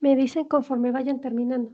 Me dicen conforme vayan terminando.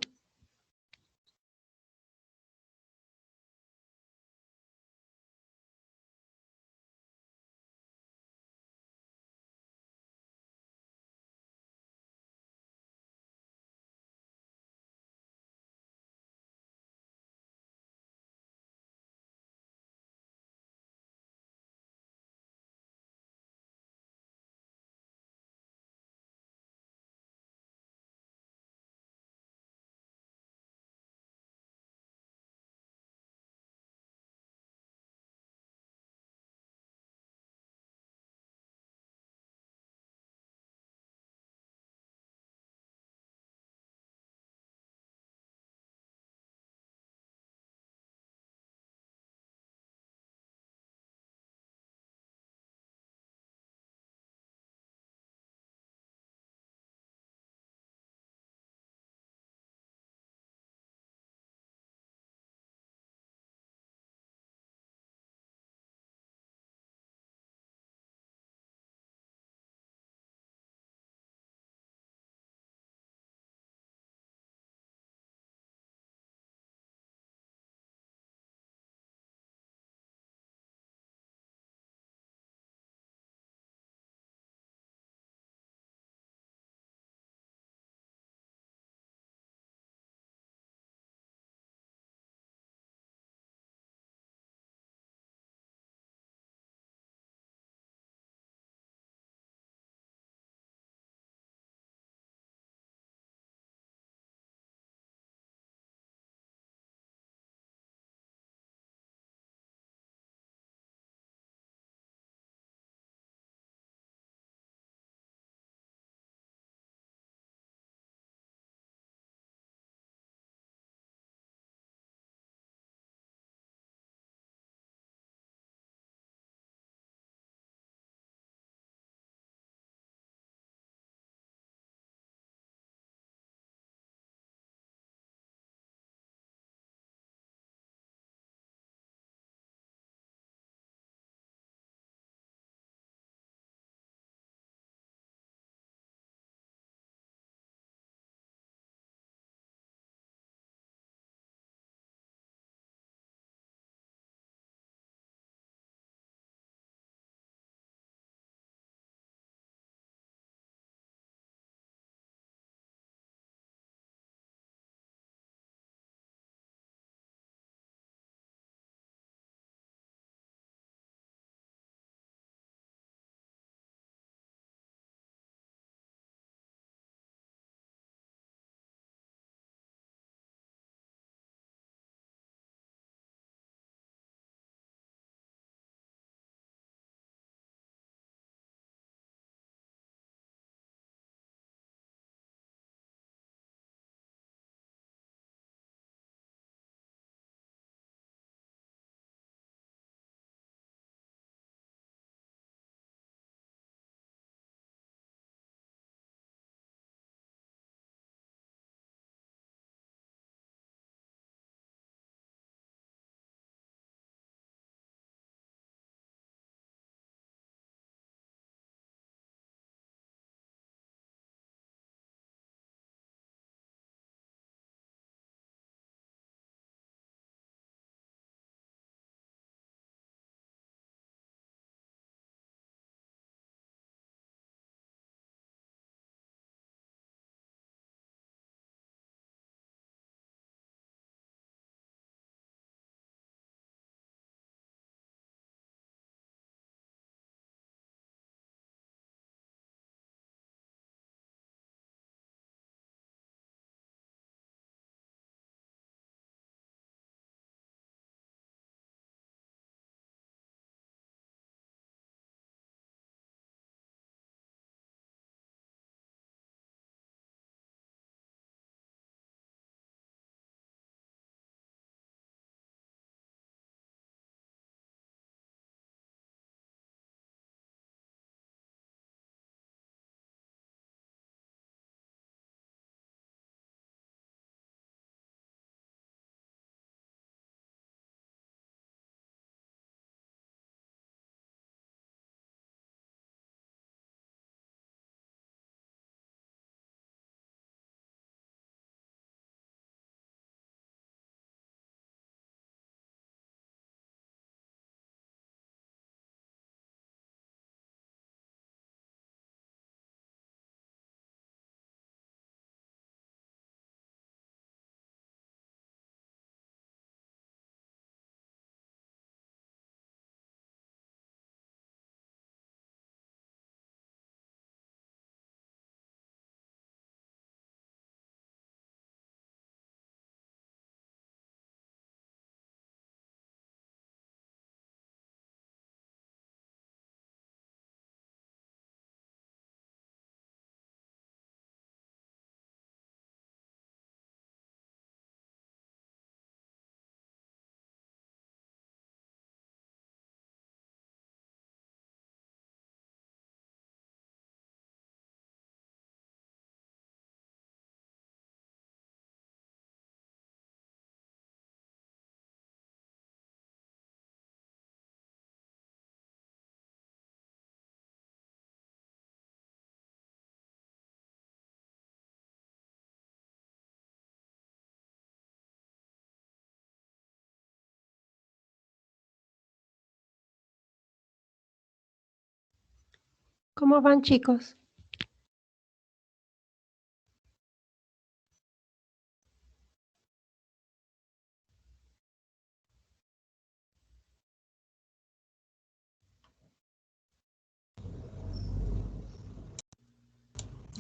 ¿Cómo van, chicos?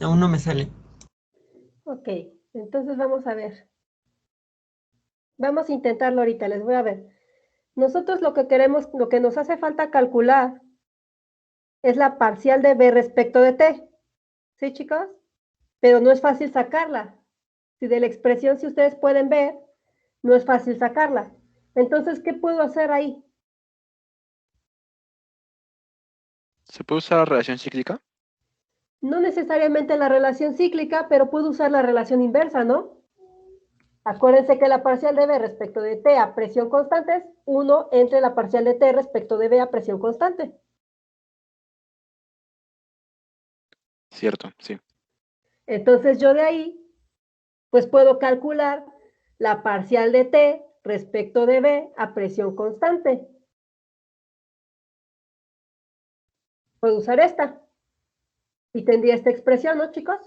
Aún no me sale. Ok, entonces vamos a ver. Vamos a intentarlo ahorita, les voy a ver. Nosotros lo que queremos, lo que nos hace falta calcular es la parcial de B respecto de T. ¿Sí, chicos? Pero no es fácil sacarla. Si de la expresión, si ustedes pueden ver, no es fácil sacarla. Entonces, ¿qué puedo hacer ahí? ¿Se puede usar la relación cíclica? No necesariamente la relación cíclica, pero puedo usar la relación inversa, ¿no? Acuérdense que la parcial de B respecto de T a presión constante es 1 entre la parcial de T respecto de B a presión constante. Cierto, sí. Entonces yo de ahí, pues puedo calcular la parcial de T respecto de B a presión constante. Puedo usar esta. Y tendría esta expresión, ¿no, chicos?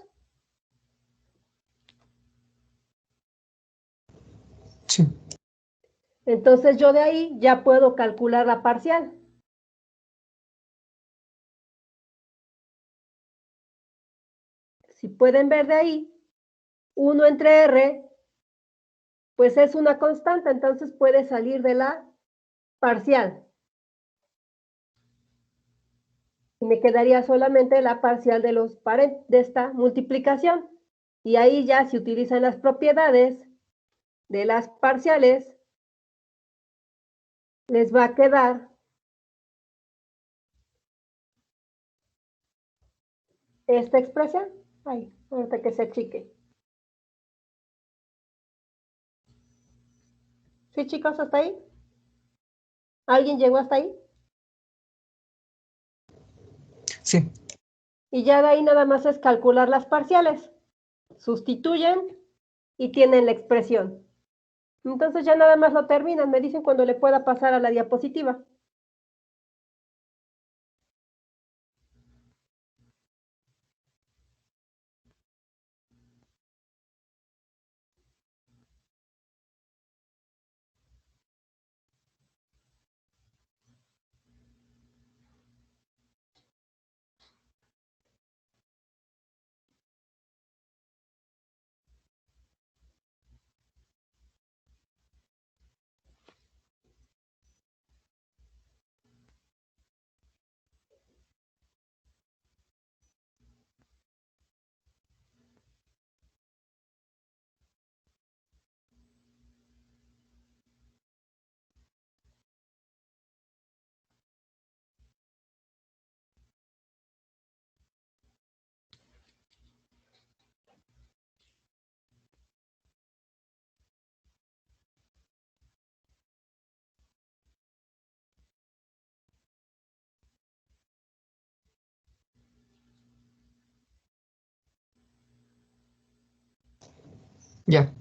Sí. Entonces yo de ahí ya puedo calcular la parcial. Si pueden ver de ahí, 1 entre R, pues es una constante, entonces puede salir de la parcial. Y me quedaría solamente la parcial de esta multiplicación. Y ahí ya se utilizan las propiedades de las parciales, les va a quedar esta expresión. Ay, ahorita que se achique. ¿Sí, chicos, hasta ahí? ¿Alguien llegó hasta ahí? Sí. Y ya de ahí nada más es calcular las parciales. Sustituyen y tienen la expresión. Entonces ya nada más lo terminan. Me dicen cuando le pueda pasar a la diapositiva. Ya.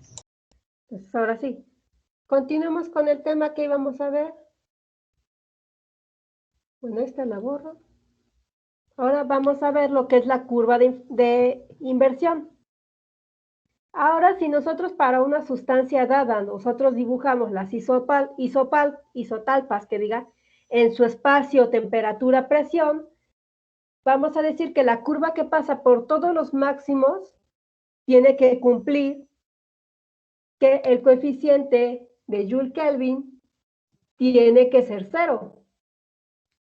Pues ahora sí. Continuemos con el tema que íbamos a ver. Bueno, esta la borro. Ahora vamos a ver lo que es la curva de inversión. Ahora, si nosotros para una sustancia dada, nosotros dibujamos las isotalpas, que diga, en su espacio, temperatura, presión, vamos a decir que la curva que pasa por todos los máximos tiene que cumplir que el coeficiente de Joule Kelvin tiene que ser 0.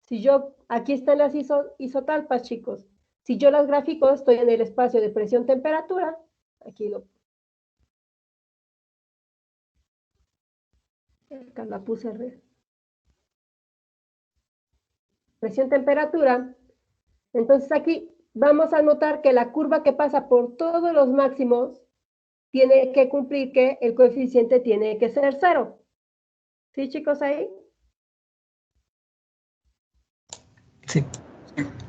Si yo, aquí están las isotalpas, chicos. Si yo las grafico, estoy en el espacio de presión-temperatura. Aquí acá la puse al revés. Presión-temperatura. Entonces aquí vamos a notar que la curva que pasa por todos los máximos tiene que cumplir que el coeficiente tiene que ser 0. ¿Sí, chicos, ahí? Sí.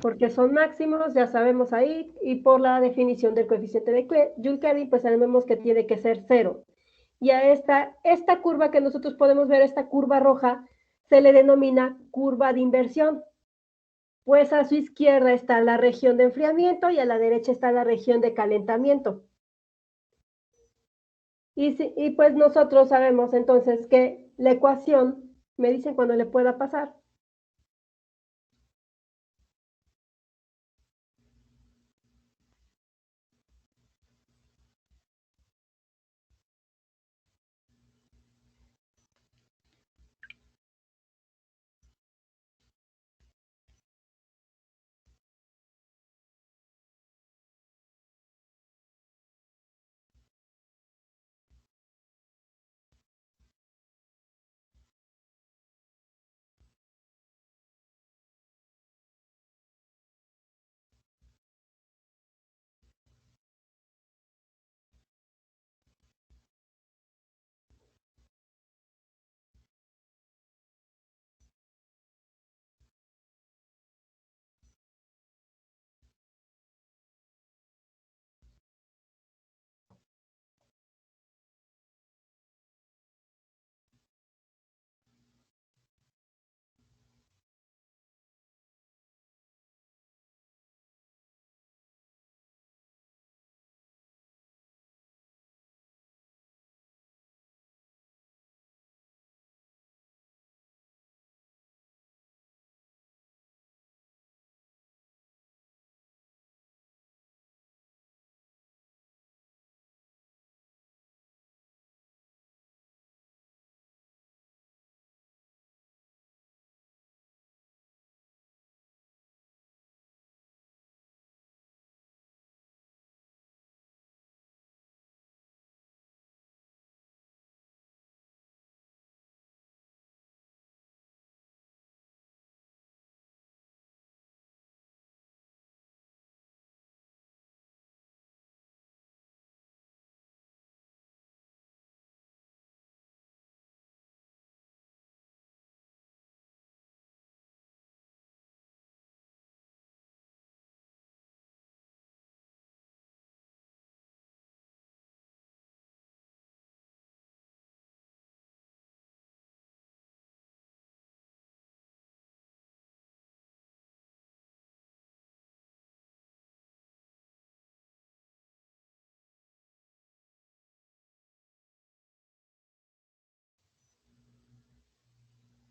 Porque son máximos, ya sabemos ahí, y por la definición del coeficiente de Joule-Kelvin, pues sabemos que tiene que ser 0. Y a esta curva que nosotros podemos ver, esta curva roja, se le denomina curva de inversión. Pues a su izquierda está la región de enfriamiento y a la derecha está la región de calentamiento. Y pues nosotros sabemos entonces que la ecuación, me dicen cuando le pueda pasar.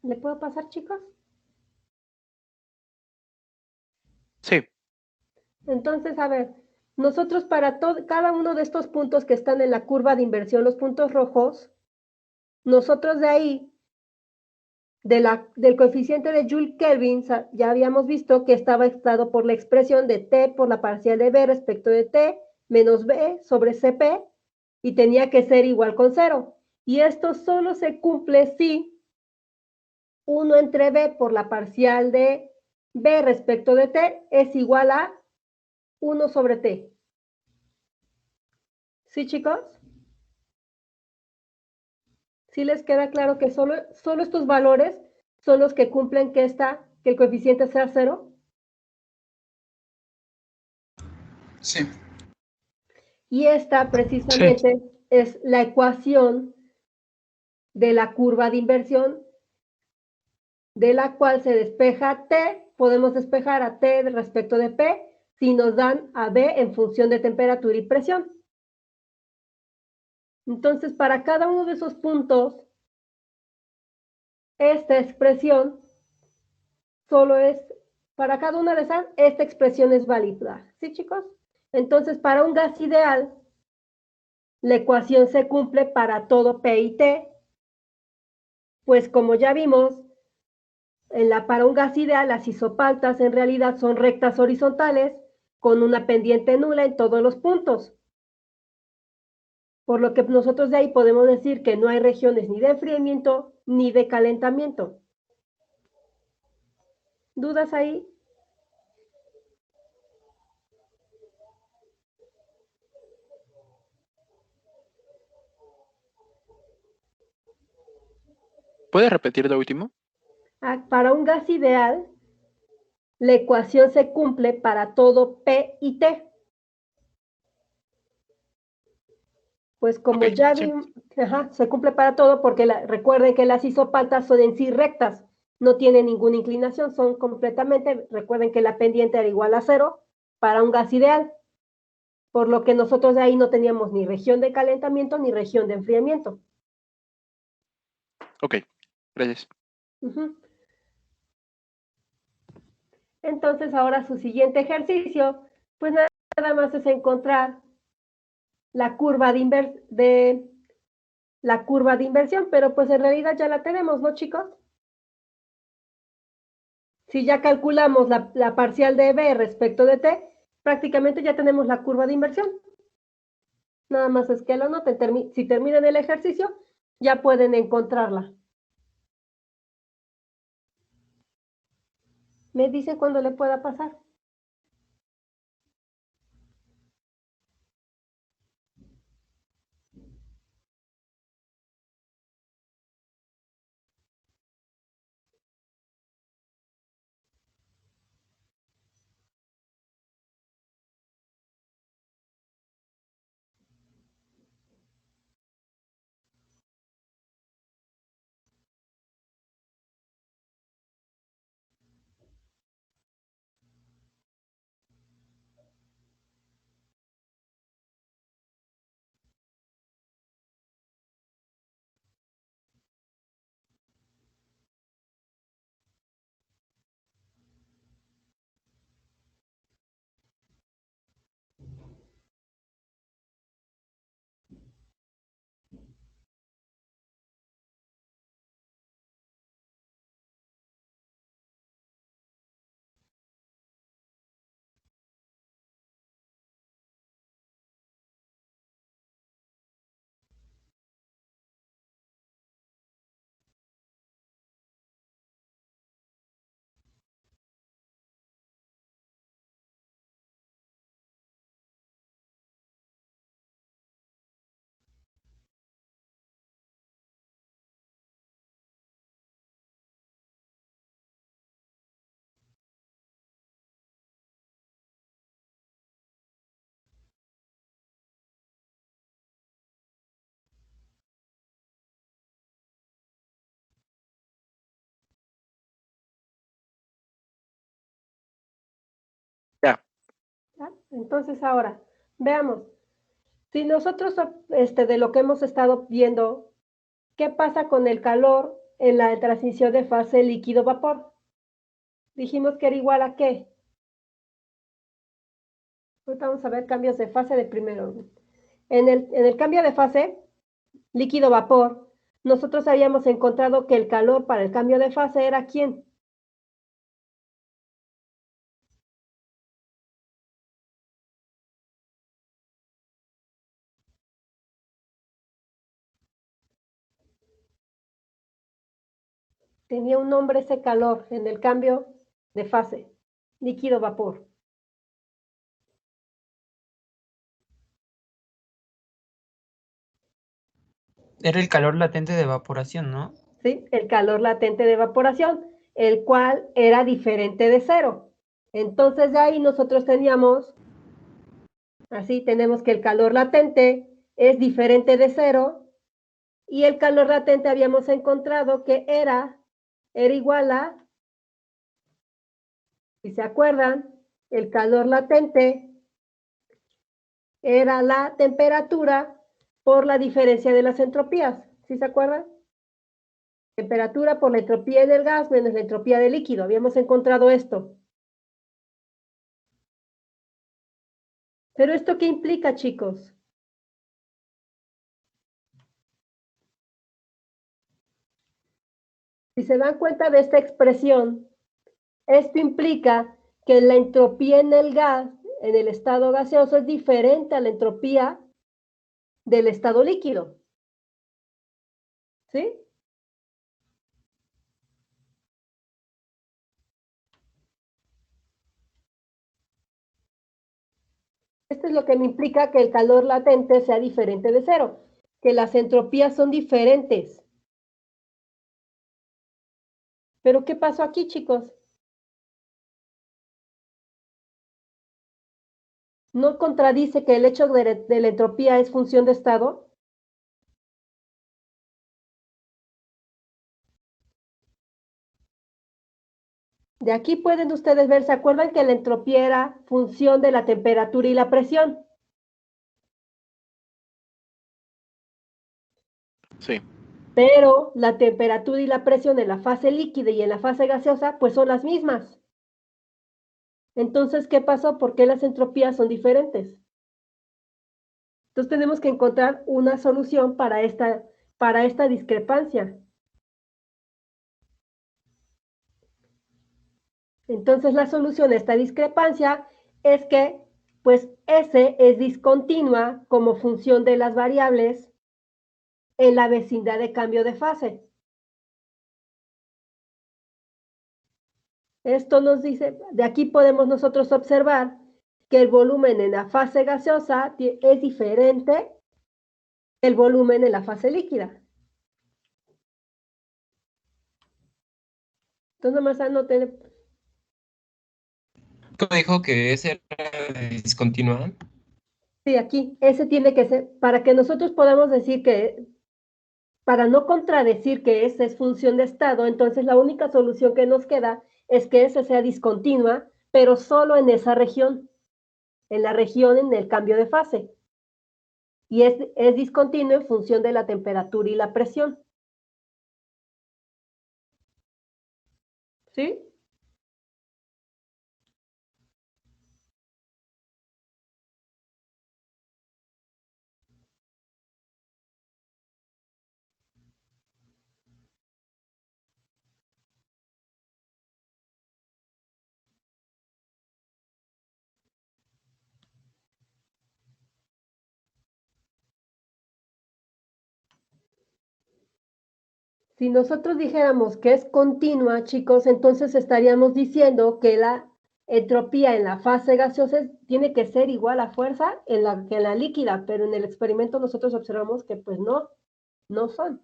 ¿Le puedo pasar, chicos? Sí, Entonces, a ver, nosotros para cada uno de estos puntos que están en la curva de inversión, los puntos rojos, nosotros de ahí, del coeficiente de Joule Kelvin, ya habíamos visto que estaba dado por la expresión de T por la parcial de B respecto de T menos B sobre CP, y tenía que ser igual con 0. Y esto solo se cumple si 1 entre B por la parcial de B respecto de T es igual a 1 sobre T. ¿Sí, chicos? ¿Sí les queda claro que solo estos valores son los que cumplen que el coeficiente sea 0? Sí. Y esta precisamente es la ecuación de la curva de inversión, de la cual se despeja T, podemos despejar a T respecto de P si nos dan a B en función de temperatura y presión. Entonces, para cada uno de esos puntos, esta expresión solo es, para cada una de esas, esta expresión es válida. ¿Sí, chicos? Entonces, para un gas ideal, la ecuación se cumple para todo P y T, pues como ya vimos, para un gas ideal, las isopaltas en realidad son rectas horizontales con una pendiente nula en todos los puntos. Por lo que nosotros de ahí podemos decir que no hay regiones ni de enfriamiento ni de calentamiento. ¿Dudas ahí? ¿puedes repetir lo último? Para un gas ideal, la ecuación se cumple para todo P y T. Pues como ya sí. vimos, se cumple para todo porque recuerden que las isopaltas son en sí rectas. no tienen ninguna inclinación, son completamente, recuerden que la pendiente era igual a 0 para un gas ideal, por lo que nosotros de ahí no teníamos ni región de calentamiento ni región de enfriamiento. Ok, gracias. Entonces ahora su siguiente ejercicio, pues nada más es encontrar la curva de inversión, pero pues en realidad ya la tenemos, ¿no, chicos? Si ya calculamos la parcial de B respecto de T, prácticamente ya tenemos la curva de inversión. Nada más es que lo noten, si terminan el ejercicio, ya pueden encontrarla. ¿Me dicen cuándo le pueda pasar? Ya. Entonces ahora, veamos. Si nosotros, de lo que hemos estado viendo, ¿qué pasa con el calor en la transición de fase líquido-vapor? Dijimos que era igual a ¿qué? Ahorita vamos a ver cambios de fase de primer orden. En el cambio de fase, líquido-vapor, nosotros habíamos encontrado que el calor para el cambio de fase era ¿quién? Tenía un nombre ese calor en el cambio de fase, líquido-vapor. Era el calor latente de evaporación, ¿no? ¿Sí? El calor latente de evaporación, el cual era diferente de 0. Entonces de ahí nosotros teníamos, así tenemos que el calor latente es diferente de 0 y el calor latente habíamos encontrado que era igual a, si se acuerdan, el calor latente era la temperatura por la diferencia de las entropías, ¿sí se acuerdan? Temperatura por la entropía del gas menos la entropía del líquido. Habíamos encontrado esto. ¿Pero esto qué implica, chicos? Si se dan cuenta de esta expresión, esto implica que la entropía en el gas, en el estado gaseoso, es diferente a la entropía del estado líquido. ¿Sí? Esto es lo que me implica que el calor latente sea diferente de 0, que las entropías son diferentes. ¿Pero qué pasó aquí, chicos? ¿No contradice que el hecho de la entropía es función de estado? De aquí pueden ustedes ver, ¿se acuerdan que la entropía era función de la temperatura y la presión? Sí. Pero la temperatura y la presión en la fase líquida y en la fase gaseosa, pues son las mismas. Entonces, ¿qué pasó? ¿Por qué las entropías son diferentes? Entonces tenemos que encontrar una solución para esta discrepancia. Entonces la solución a esta discrepancia es que, pues, S es discontinua como función de las variables en la vecindad de cambio de fase. Esto nos dice, de aquí podemos nosotros observar que el volumen en la fase gaseosa es diferente del volumen en la fase líquida. Entonces nomás anoten. ¿Cómo dijo que ese era discontinua? Sí, aquí, ese tiene que ser, para que nosotros podamos decir que, para no contradecir que esa es función de estado, entonces la única solución que nos queda es que esa sea discontinua, pero solo en esa región, en la región en el cambio de fase. Y es discontinuo en función de la temperatura y la presión. ¿Sí? Si nosotros dijéramos que es continua, chicos, entonces estaríamos diciendo que la entropía en la fase gaseosa tiene que ser igual a fuerza que en la líquida, pero en el experimento nosotros observamos que pues no son.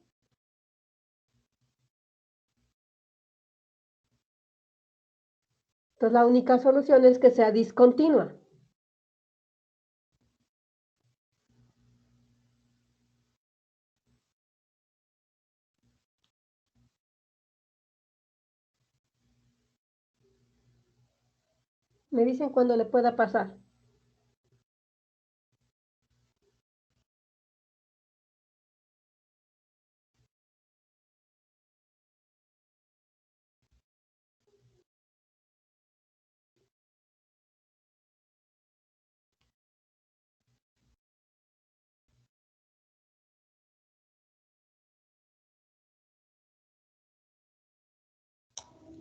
Entonces la única solución es que sea discontinua. Me dicen cuándo le pueda pasar.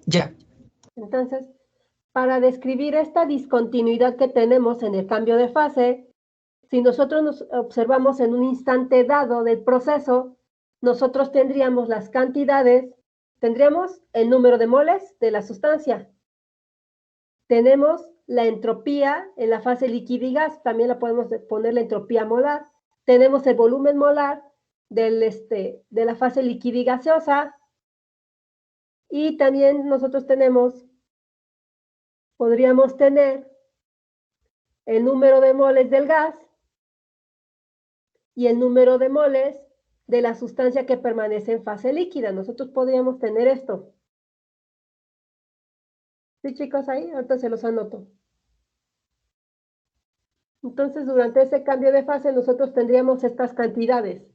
Ya. Entonces, para describir esta discontinuidad que tenemos en el cambio de fase, si nosotros nos observamos en un instante dado del proceso, nosotros tendríamos las cantidades, tendríamos el número de moles de la sustancia. Tenemos la entropía en la fase líquida y gas, también la podemos poner la entropía molar. Tenemos el volumen molar de la fase líquida y gaseosa. Y también nosotros podríamos tener el número de moles del gas y el número de moles de la sustancia que permanece en fase líquida. Nosotros podríamos tener esto. ¿Sí, chicos? Ahí, ahorita se los anoto. Entonces, durante ese cambio de fase, nosotros tendríamos estas cantidades.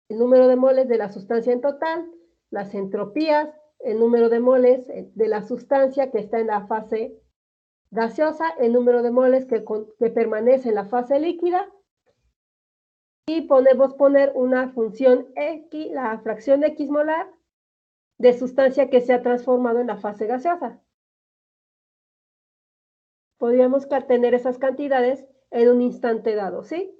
El número de moles de la sustancia en total, las entropías, el número de moles de la sustancia que está en la fase gaseosa, el número de moles que permanece en la fase líquida, y podemos poner una función X, la fracción X molar de sustancia que se ha transformado en la fase gaseosa. Podríamos tener esas cantidades en un instante dado, ¿sí?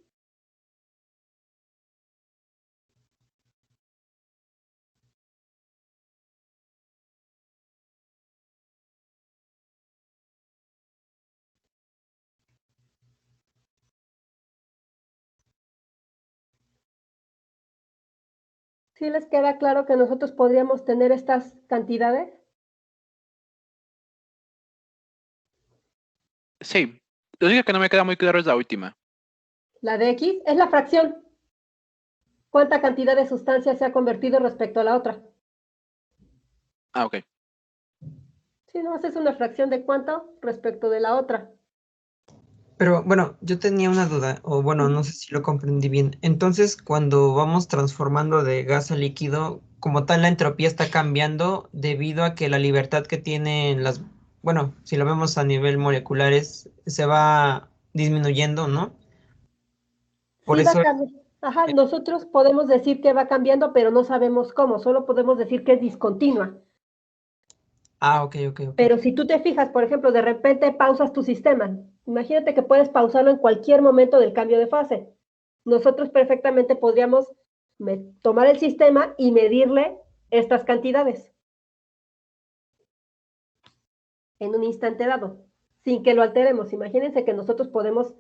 ¿Sí les queda claro que nosotros podríamos tener estas cantidades? Sí. Lo único que no me queda muy claro es la última. La de X es la fracción. ¿Cuánta cantidad de sustancia se ha convertido respecto a la otra? Ah, ok. Sí, no, es una fracción de cuánto respecto de la otra. Pero bueno, yo tenía una duda, o bueno, no sé si lo comprendí bien. Entonces, cuando vamos transformando de gas a líquido, como tal, la entropía está cambiando debido a que la libertad que tienen las, bueno, si lo vemos a nivel moleculares, se va disminuyendo, ¿no? Por Sí, va eso, cambiando. Ajá, nosotros podemos decir que va cambiando, pero no sabemos cómo, solo podemos decir que es discontinua. ok, ok, ok. Pero si tú te fijas, por ejemplo, de repente pausas tu sistema. Imagínate que puedes pausarlo en cualquier momento del cambio de fase. Nosotros perfectamente podríamos tomar el sistema y medirle estas cantidades en un instante dado, sin que lo alteremos. Imagínense que nosotros podemos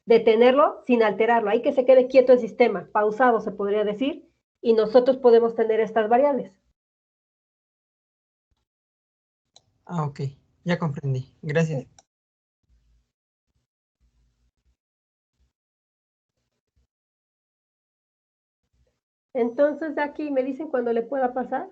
detenerlo sin alterarlo. Hay que se quede quieto el sistema, pausado se podría decir, y nosotros podemos tener estas variables. Ok, ya comprendí. Gracias. Entonces, de aquí me dicen cuándo le pueda pasar.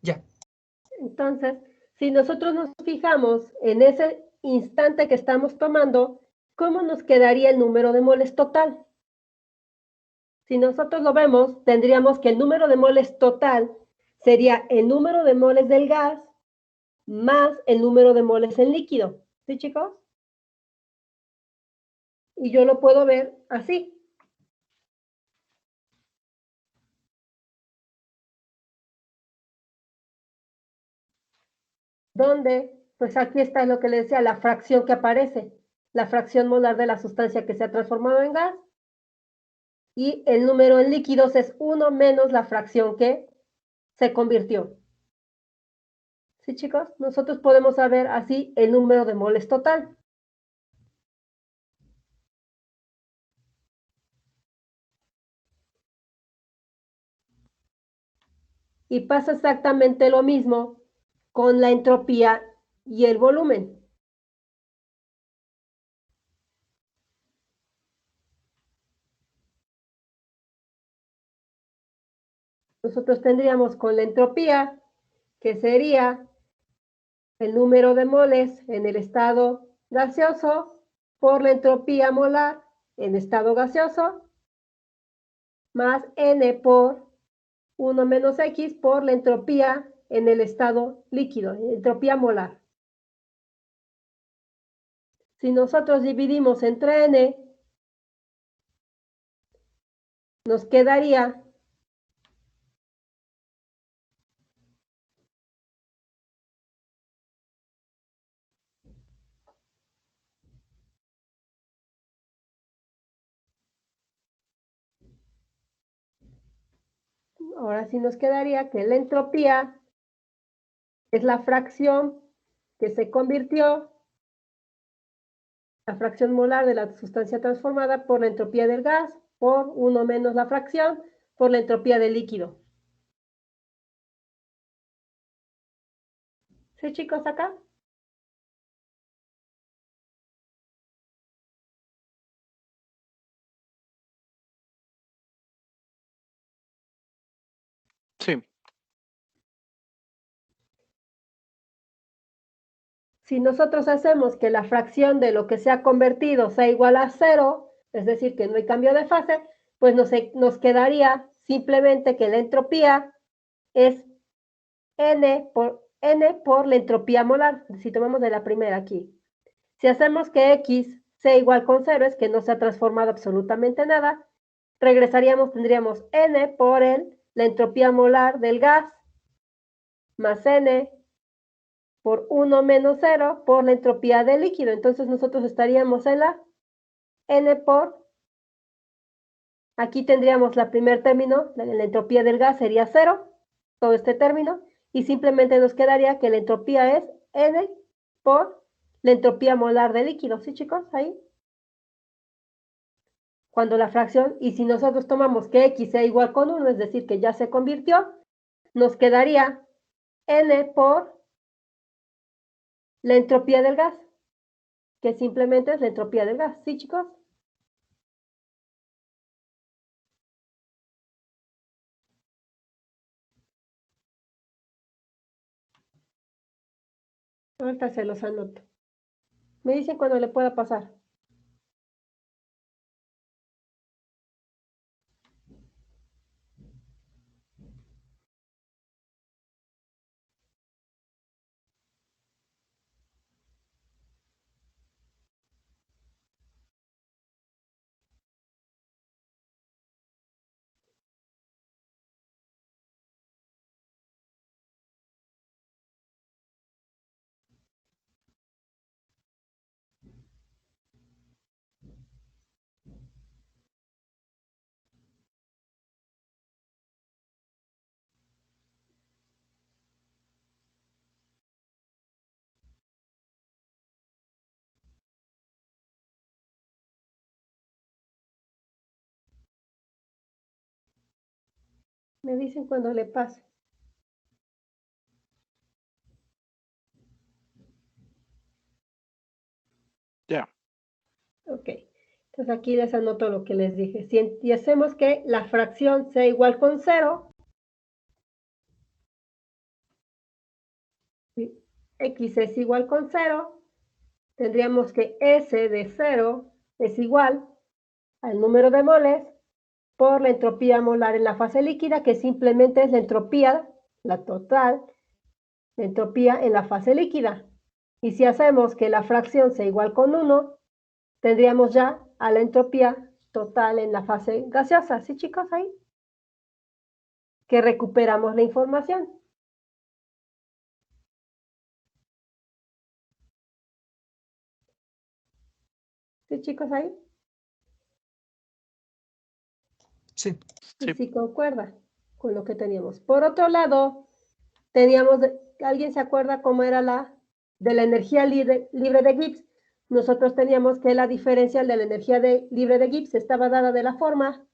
Ya. Entonces, si nosotros nos fijamos en ese instante que estamos tomando, ¿cómo nos quedaría el número de moles total? Si nosotros lo vemos, tendríamos que el número de moles total sería el número de moles del gas más el número de moles en líquido. ¿Sí, chicos? Y yo lo puedo ver así. Donde, pues aquí está lo que le decía, la fracción que aparece, la fracción molar de la sustancia que se ha transformado en gas, y el número en líquidos es 1 menos la fracción que se convirtió. ¿Sí, chicos? Nosotros podemos saber así el número de moles total. Y pasa exactamente lo mismo con la entropía y el volumen. Nosotros tendríamos con la entropía, que sería el número de moles en el estado gaseoso por la entropía molar en estado gaseoso, más N por 1 menos X por la entropía en el estado líquido, entropía molar. Si nosotros dividimos entre N, nos quedaría ahora sí nos quedaría que la entropía es la fracción que se convirtió, la fracción molar de la sustancia transformada por la entropía del gas, por 1 menos la fracción, por la entropía del líquido. ¿Sí, chicos, acá? Sí, Si nosotros hacemos que la fracción de lo que se ha convertido sea igual a 0, es decir, que no hay cambio de fase, pues nos quedaría simplemente que la entropía es N por la entropía molar, si tomamos de la primera aquí. Si hacemos que X sea igual con 0, es que no se ha transformado absolutamente nada, regresaríamos, tendríamos N por la entropía molar del gas, más N por 1 menos 0 por la entropía del líquido. Entonces nosotros estaríamos en la N por, aquí tendríamos la primer término, la entropía del gas sería 0, todo este término, y simplemente nos quedaría que la entropía es N por la entropía molar del líquido. ¿Sí, chicos? Ahí. Cuando la fracción, y si nosotros tomamos que X sea igual con 1, es decir, que ya se convirtió, nos quedaría N por la entropía del gas, que simplemente es la entropía del gas. ¿Sí, chicos? Ahorita se los anoto. Me dicen cuando le pueda pasar. Me dicen cuando le pase. Ya. Ok. Entonces aquí les anoto lo que les dije. Si hacemos que la fracción sea igual con 0, si X es igual con 0, tendríamos que S de 0 es igual al número de moles por la entropía molar en la fase líquida, que simplemente es la entropía, la total, la entropía en la fase líquida. Y si hacemos que la fracción sea igual con 1, tendríamos ya a la entropía total en la fase gaseosa. ¿Sí, chicos? Ahí. Que recuperamos la información. ¿Sí, chicos? Ahí. Sí. Y Sí. sí concuerda con lo que teníamos. Por otro lado, teníamos, ¿alguien se acuerda cómo era la de la energía libre de Gibbs? Nosotros teníamos que la diferencial de la energía libre de Gibbs estaba dada de la forma.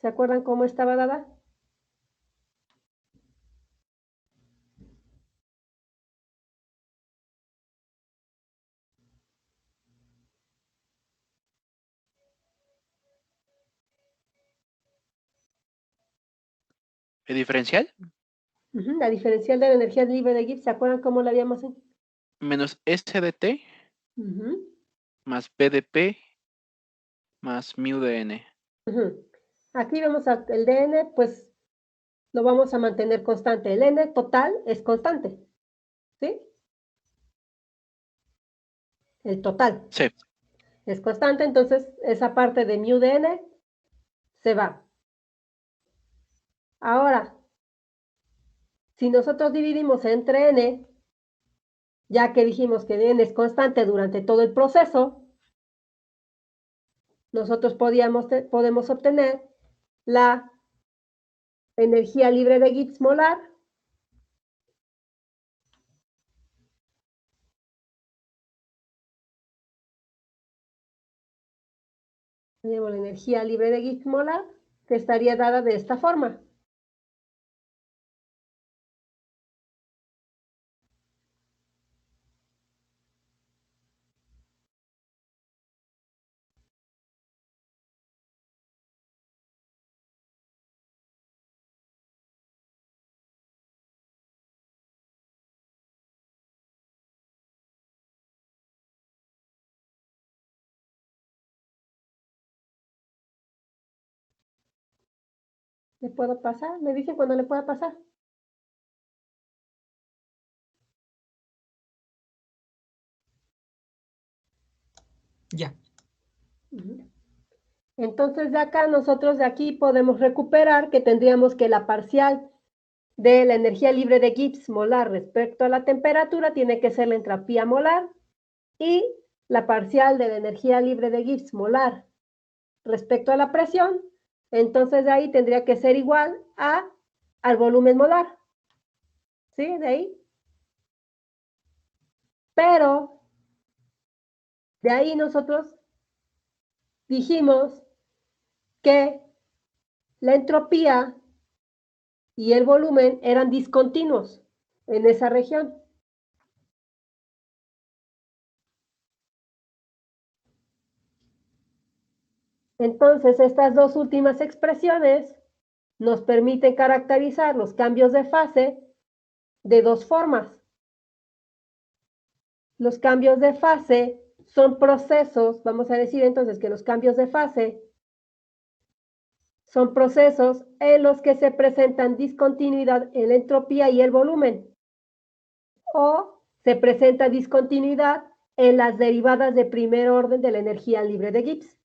¿Se acuerdan cómo estaba dada? ¿El diferencial? La diferencial de la energía libre de Gibbs, ¿se acuerdan cómo la habíamos hecho? Menos S de T más B de P más mu de N. Aquí vemos el dn, pues lo vamos a mantener constante. El n total es constante, ¿sí? El total Sí. es constante, entonces esa parte de mu de n se va. Ahora, si nosotros dividimos entre n, ya que dijimos que n es constante durante todo el proceso, nosotros podemos obtener la energía libre de Gibbs molar tenemos la energía libre de Gibbs molar que estaría dada de esta forma. ¿Le puedo pasar? ¿Me dicen cuándo le pueda pasar? Ya. Entonces de acá, nosotros de aquí podemos recuperar que tendríamos que la parcial de la energía libre de Gibbs molar respecto a la temperatura tiene que ser la entropía molar y la parcial de la energía libre de Gibbs molar respecto a la presión, entonces de ahí tendría que ser igual al volumen molar. ¿Sí? De ahí. Pero de ahí nosotros dijimos que la entropía y el volumen eran discontinuos en esa región. Entonces, estas dos últimas expresiones nos permiten caracterizar los cambios de fase de dos formas. Los cambios de fase son procesos, vamos a decir entonces que los cambios de fase son procesos en los que se presentan discontinuidad en la entropía y el volumen, o se presenta discontinuidad en las derivadas de primer orden de la energía libre de Gibbs.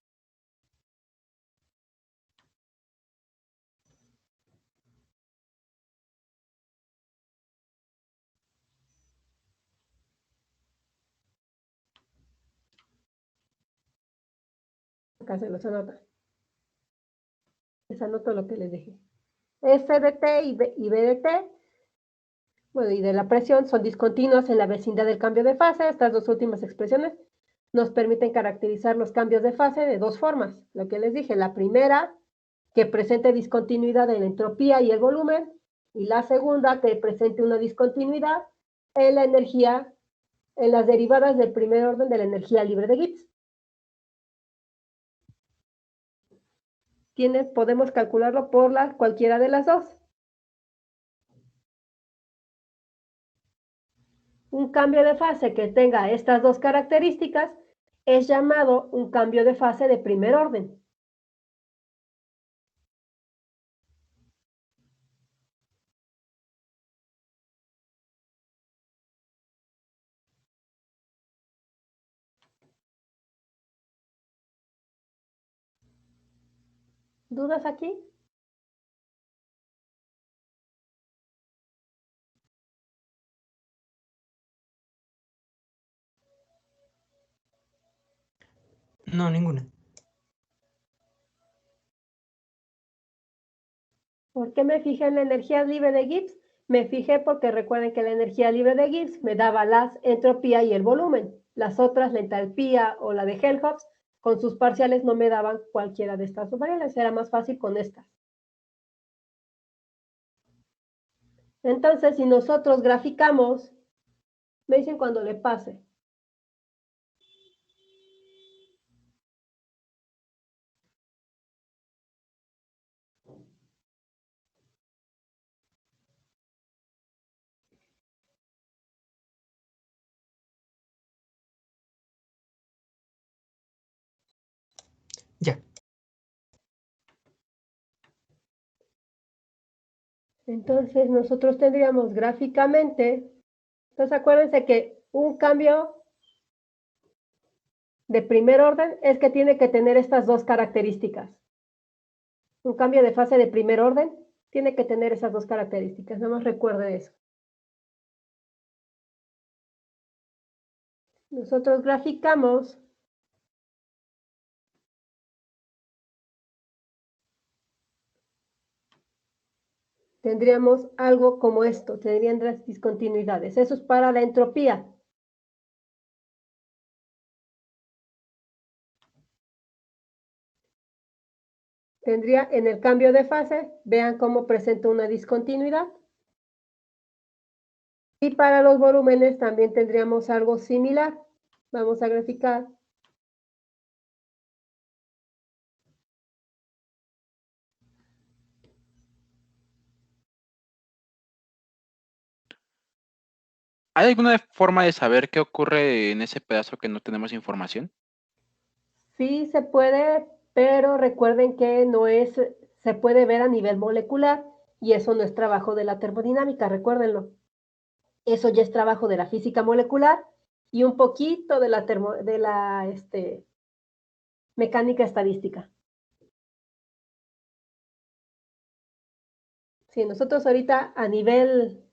Acá se los anota. Les anoto lo que les dije. F de T y B de T, bueno, y de la presión son discontinuas en la vecindad del cambio de fase. Estas dos últimas expresiones nos permiten caracterizar los cambios de fase de dos formas. Lo que les dije, la primera, que presente discontinuidad en la entropía y el volumen, y la segunda, que presente una discontinuidad en la energía, en las derivadas del primer orden de la energía libre de Gibbs. Podemos calcularlo por cualquiera de las dos. Un cambio de fase que tenga estas dos características es llamado un cambio de fase de primer orden. ¿Dudas aquí? No, ninguna. ¿Por qué me fijé en la energía libre de Gibbs? Me fijé porque recuerden que la energía libre de Gibbs me daba la entropía y el volumen. Las otras, la entalpía o la de Helmholtz, con sus parciales no me daban cualquiera de estas dos variables. Era más fácil con estas. Entonces, si nosotros graficamos, me dicen cuando le pase. Ya. Entonces, nosotros tendríamos gráficamente, entonces acuérdense que un cambio de primer orden es que tiene que tener estas dos características. Un cambio de fase de primer orden tiene que tener esas dos características. No más recuerde eso. Nosotros graficamos tendríamos algo como esto, tendrían las discontinuidades. Eso es para la entropía. Tendría en el cambio de fase, vean cómo presenta una discontinuidad. Y para los volúmenes también tendríamos algo similar. Vamos a graficar. ¿Hay alguna forma de saber qué ocurre en ese pedazo que no tenemos información? Sí se puede, pero recuerden que no es, se puede ver a nivel molecular y eso no es trabajo de la termodinámica, recuérdenlo. Eso ya es trabajo de la física molecular y un poquito de la mecánica estadística. Sí, nosotros ahorita a nivel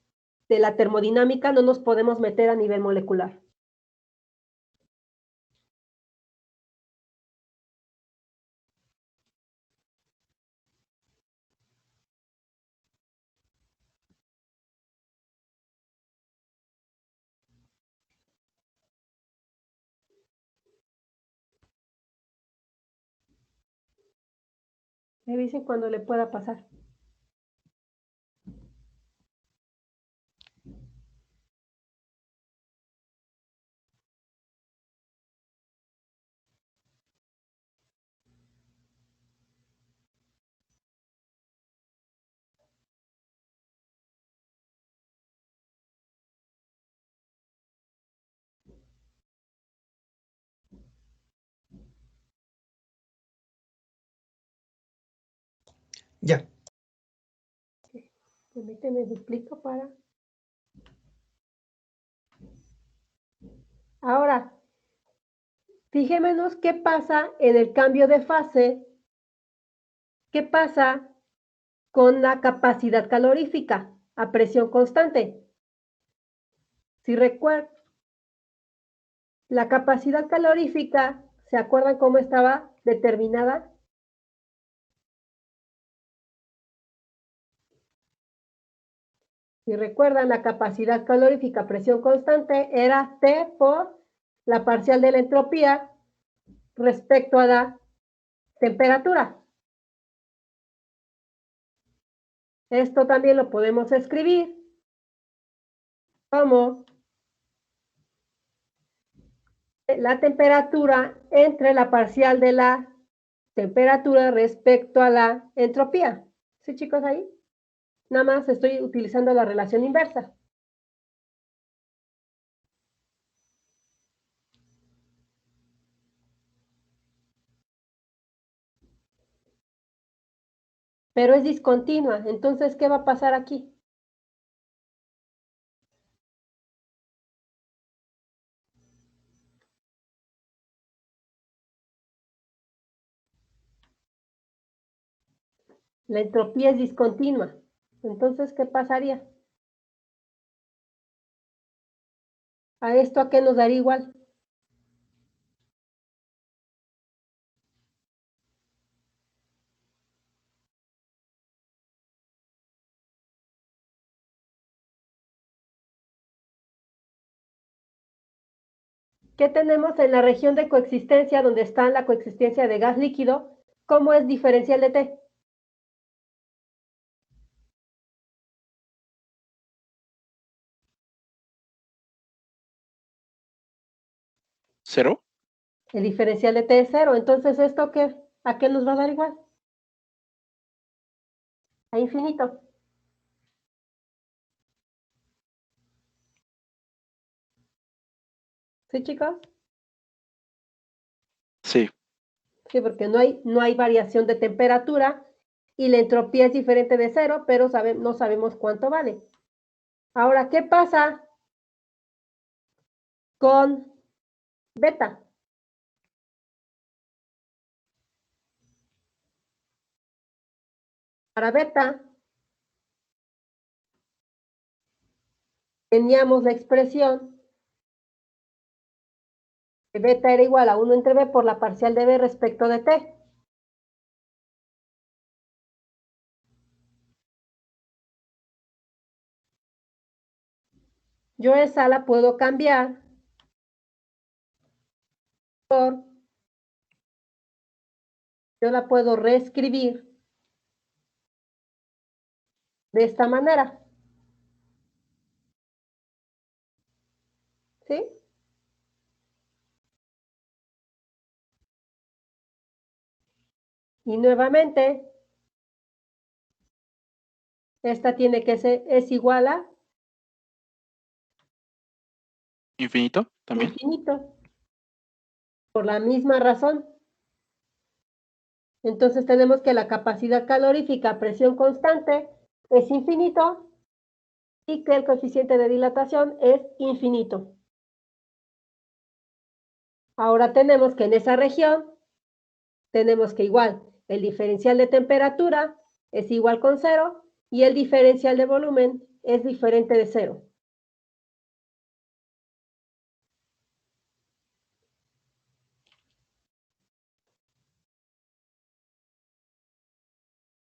de la termodinámica no nos podemos meter a nivel molecular. Me dicen cuando le pueda pasar. Ya. Permíteme, me explico para... Ahora, fijémonos qué pasa en el cambio de fase, qué pasa con la capacidad calorífica a presión constante. Si recuerdan, la capacidad calorífica, ¿se acuerdan cómo estaba determinada? Si recuerdan, la capacidad calorífica a presión constante era T por la parcial de la entropía respecto a la temperatura. Esto también lo podemos escribir como la temperatura entre la parcial de la temperatura respecto a la entropía. ¿Sí, chicos, ahí? Nada más estoy utilizando la relación inversa. Pero es discontinua. Entonces, ¿qué va a pasar aquí? La entropía es discontinua. Entonces, ¿qué pasaría? ¿A esto a qué nos daría igual? ¿Qué tenemos en la región de coexistencia donde está la coexistencia de gas líquido? ¿Cómo es diferencial de T? ¿Cero? El diferencial de T es 0. Entonces, ¿esto qué? ¿A qué nos va a dar igual? A infinito. ¿Sí, chicos? Sí. Sí, porque no hay variación de temperatura y la entropía es diferente de 0, pero no sabemos cuánto vale. Ahora, ¿qué pasa con beta? Para beta, teníamos la expresión que beta era igual a 1 entre b por la parcial de b respecto de t. Yo esa la puedo cambiar por, yo la puedo reescribir de esta manera. ¿Sí? Y nuevamente, esta tiene que ser, es igual a ¿Infinito? También. infinito. Por la misma razón. Entonces tenemos que la capacidad calorífica a presión constante es infinito y que el coeficiente de dilatación es infinito. Ahora tenemos que en esa región, tenemos que igual, el diferencial de temperatura es igual con 0 y el diferencial de volumen es diferente de 0.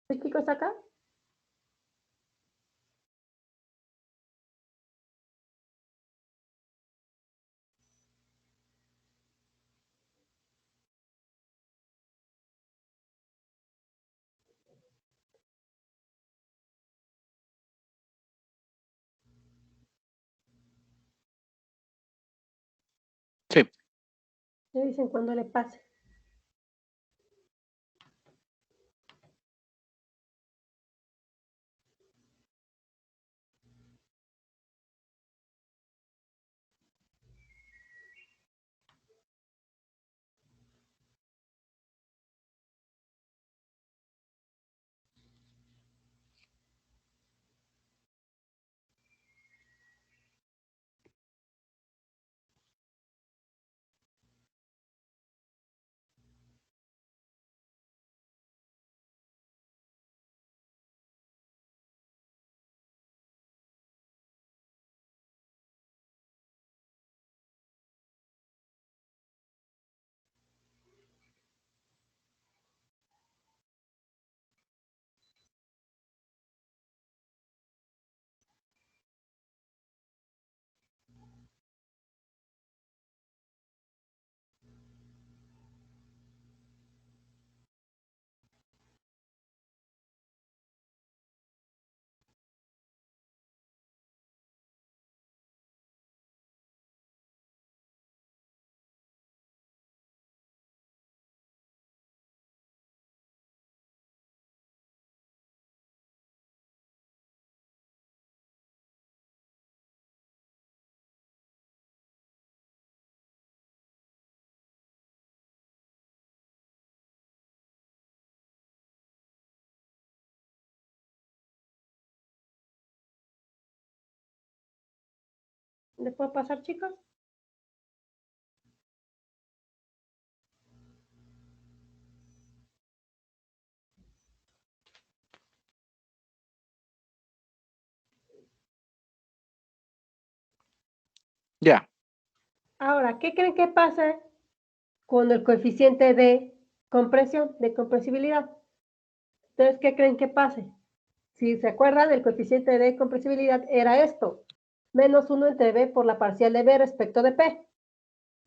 ¿Sí, chicos, acá? Sí. Me dicen cuando le pase. ¿Le puedo pasar, chicos? Ya. Ahora, ¿qué creen que pase con el coeficiente de compresión, de compresibilidad? Entonces, ¿qué creen que pase? Si se acuerdan, el coeficiente de compresibilidad era esto, menos 1 entre B por la parcial de B respecto de P.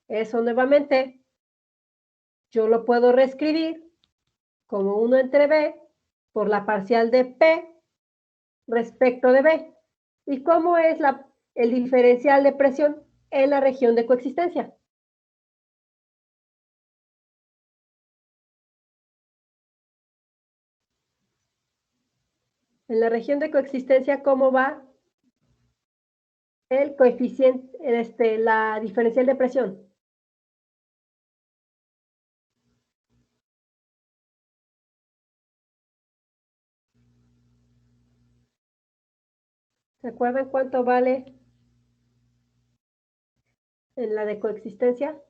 Eso nuevamente, yo lo puedo reescribir como 1 entre B por la parcial de P respecto de B. ¿Y cómo es el diferencial de presión en la región de coexistencia? En la región de coexistencia, ¿cómo va el coeficiente, la diferencial de presión? ¿Se acuerdan cuánto vale en la de coexistencia?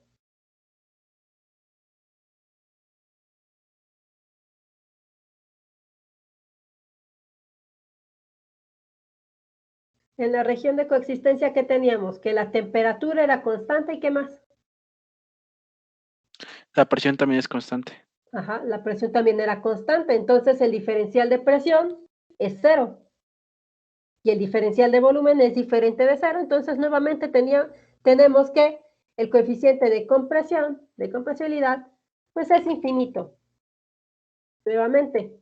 En la región de coexistencia, ¿qué teníamos? Que la temperatura era constante y ¿qué más? La presión también es constante. Ajá, la presión también era constante, entonces el diferencial de presión es 0. Y el diferencial de volumen es diferente de 0, entonces nuevamente tenemos que el coeficiente de compresión, de compresibilidad, pues es infinito. Nuevamente.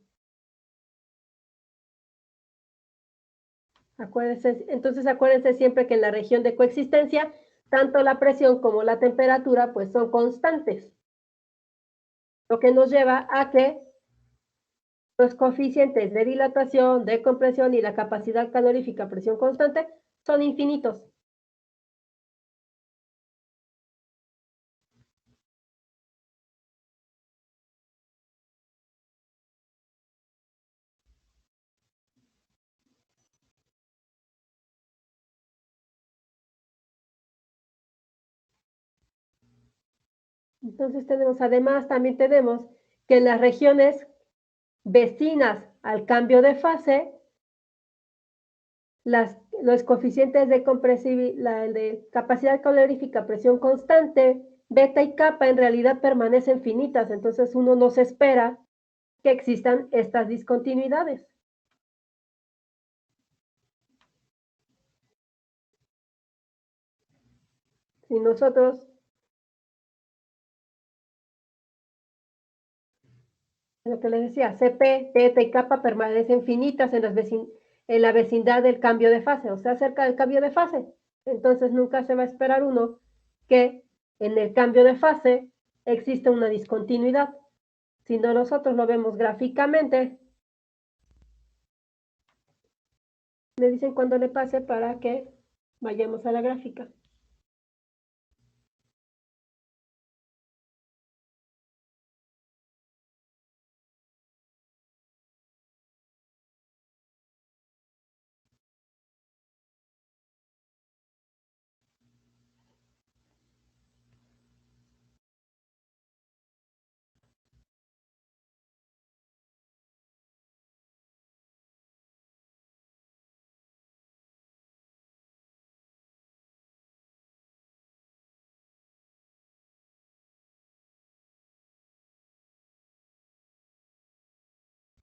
Entonces acuérdense siempre que en la región de coexistencia, tanto la presión como la temperatura pues son constantes. Lo que nos lleva a que los coeficientes de dilatación, de compresión y la capacidad calorífica a presión constante son infinitos. Entonces además también tenemos que en las regiones vecinas al cambio de fase, los coeficientes de compresibilidad, de capacidad calorífica, presión constante, beta y kappa en realidad permanecen finitas, entonces uno no se espera que existan estas discontinuidades. Si nosotros lo que les decía, CP, beta y kappa permanecen finitas en la vecindad del cambio de fase, o sea, cerca del cambio de fase. Entonces nunca se va a esperar uno que en el cambio de fase exista una discontinuidad. Si no, nosotros lo vemos gráficamente. Me dicen cuando le pase para que vayamos a la gráfica.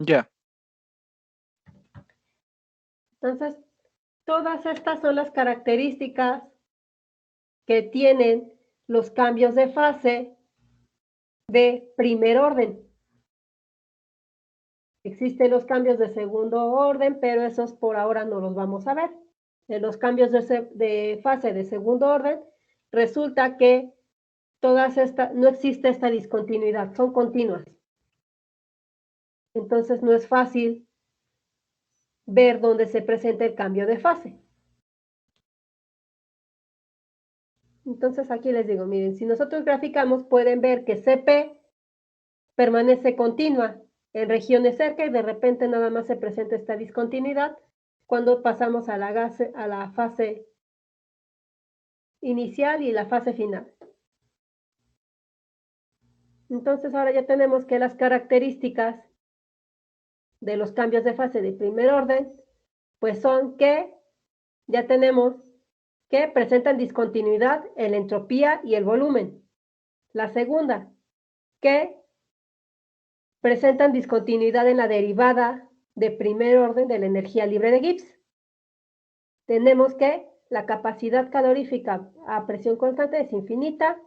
Ya. Entonces, todas estas son las características que tienen los cambios de fase de primer orden. Existen los cambios de segundo orden, pero esos por ahora no los vamos a ver. En los cambios de fase de segundo orden, resulta que no existe esta discontinuidad, son continuas. Entonces no es fácil ver dónde se presenta el cambio de fase. Entonces aquí les digo, miren, si nosotros graficamos, pueden ver que CP permanece continua en regiones cerca y de repente nada más se presenta esta discontinuidad cuando pasamos a la fase inicial y la fase final. Entonces ahora ya tenemos que las características de los cambios de fase de primer orden, pues son que ya tenemos que presentan discontinuidad en la entropía y el volumen. La segunda, que presentan discontinuidad en la derivada de primer orden de la energía libre de Gibbs. Tenemos que la capacidad calorífica a presión constante es infinita,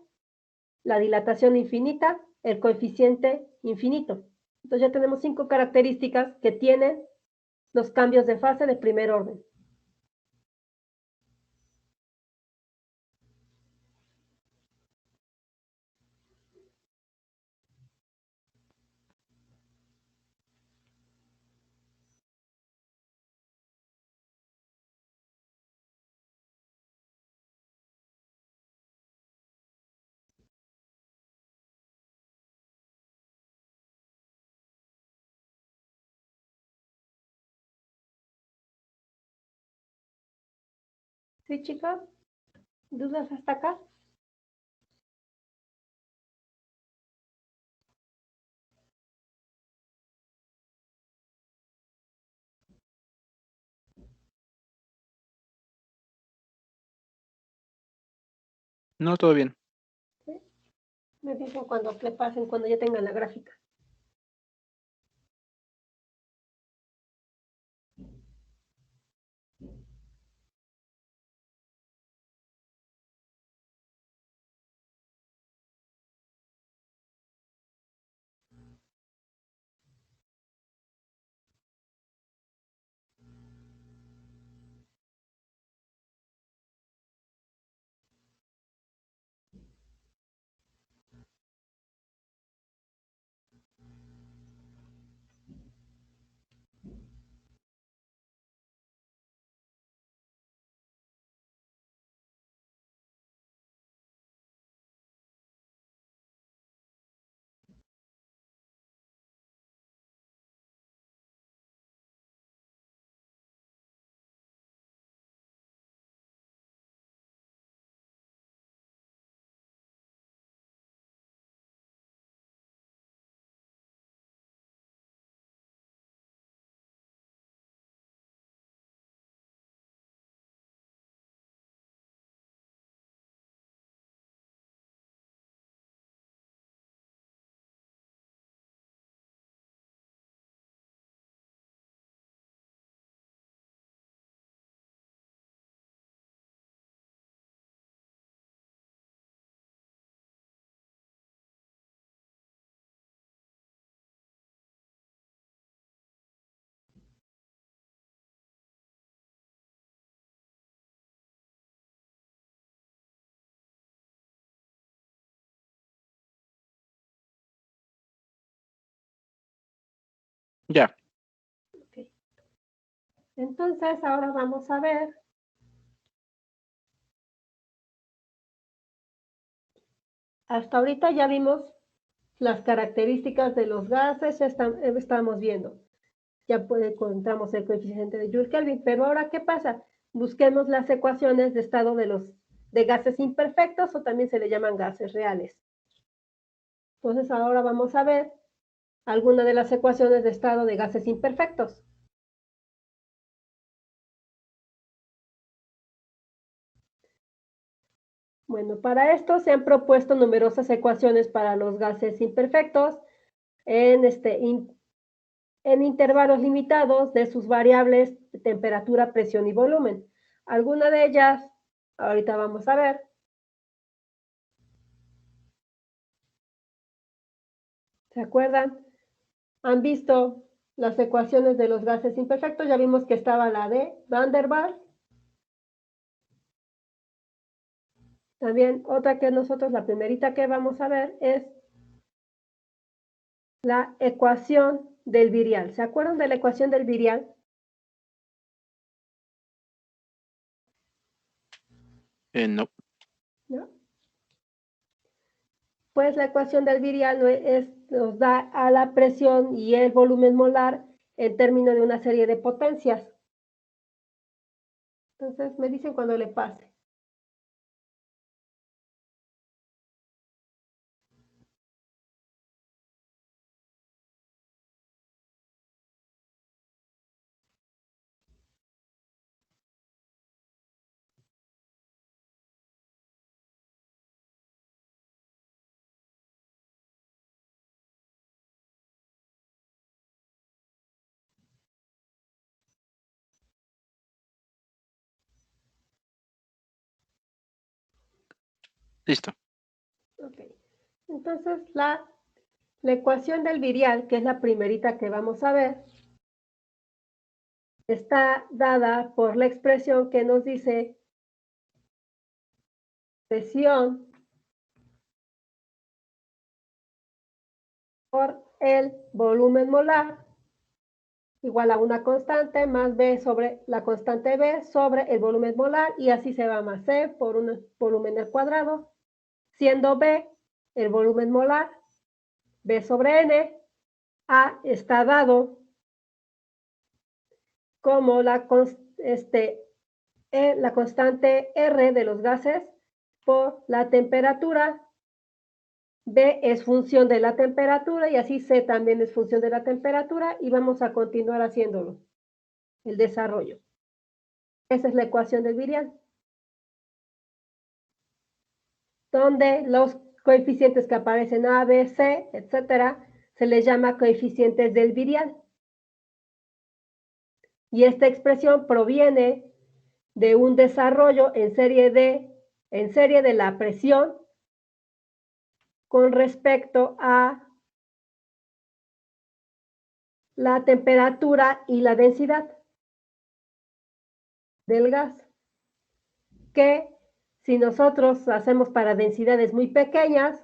la dilatación infinita, el coeficiente infinito. Entonces ya tenemos 5 características que tienen los cambios de fase de primer orden. ¿Sí, chicos? ¿Dudas hasta acá? No, todo bien. ¿Sí? Me dicen cuando le pasen, cuando ya tengan la gráfica. Ya. Okay. Entonces, ahora vamos a ver. Hasta ahorita ya vimos las características de los gases, estamos viendo. Ya encontramos el coeficiente de Joule-Kelvin, pero ahora, ¿qué pasa? Busquemos las ecuaciones de estado de gases imperfectos, o también se le llaman gases reales. Entonces, ahora vamos a ver algunas de las ecuaciones de estado de gases imperfectos. Bueno, para esto se han propuesto numerosas ecuaciones para los gases imperfectos en intervalos limitados de sus variables de temperatura, presión y volumen. Alguna de ellas, ahorita vamos a ver. ¿Se acuerdan? ¿Han visto las ecuaciones de los gases imperfectos? Ya vimos que estaba la de Van der Waals. También otra que nosotros, la primerita que vamos a ver es la ecuación del virial. ¿Se acuerdan de la ecuación del virial? No. ¿No? Pues la ecuación del virial nos da a la presión y el volumen molar en términos de una serie de potencias. Entonces me dicen cuando le pase. Listo. Ok. Entonces la ecuación del virial, que es la primerita que vamos a ver, está dada por la expresión que nos dice presión por el volumen molar igual a una constante más B sobre la constante B sobre el volumen molar, y así se va más C por un volumen al cuadrado, siendo B el volumen molar, B sobre N. A está dado como la constante R de los gases por la temperatura. B es función de la temperatura y así C también es función de la temperatura, y vamos a continuar haciéndolo, el desarrollo. Esa es la ecuación del virial, donde los coeficientes que aparecen A, B, C, etcétera, se les llama coeficientes del virial. Y esta expresión proviene de un desarrollo en serie de la presión con respecto a la temperatura y la densidad del gas, que si nosotros hacemos para densidades muy pequeñas,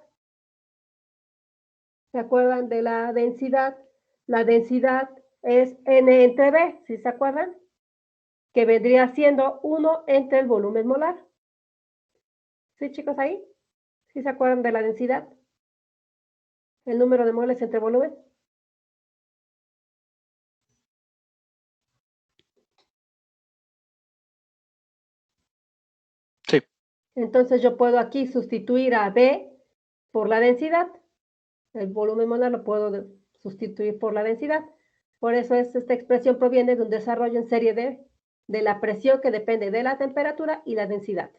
¿se acuerdan de la densidad? La densidad es N entre B, ¿sí se acuerdan? Que vendría siendo 1 entre el volumen molar. ¿Sí, chicos, ahí? ¿Sí se acuerdan de la densidad? El número de moles entre volumen. Sí. Entonces yo puedo aquí sustituir a B por la densidad. El volumen molar lo puedo sustituir por la densidad. Por eso esta expresión proviene de un desarrollo en serie de la presión, que depende de la temperatura y la densidad.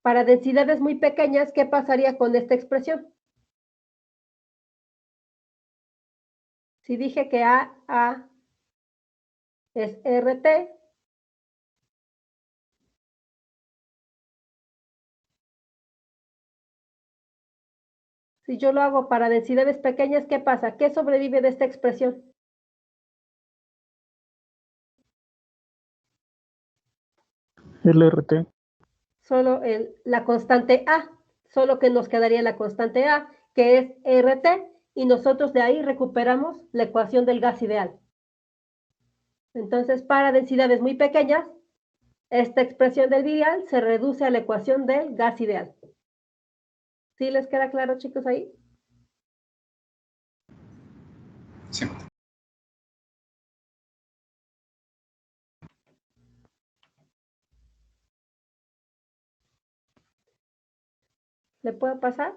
Para densidades muy pequeñas, ¿qué pasaría con esta expresión? Si dije que A es RT, si yo lo hago para densidades pequeñas, ¿qué pasa? ¿Qué sobrevive de esta expresión? El RT. Solo la constante A, solo que nos quedaría la constante A, que es RT, y nosotros de ahí recuperamos la ecuación del gas ideal. Entonces, para densidades muy pequeñas, esta expresión del ideal se reduce a la ecuación del gas ideal. ¿Sí les queda claro, chicos, ahí? Sí. ¿Le puedo pasar?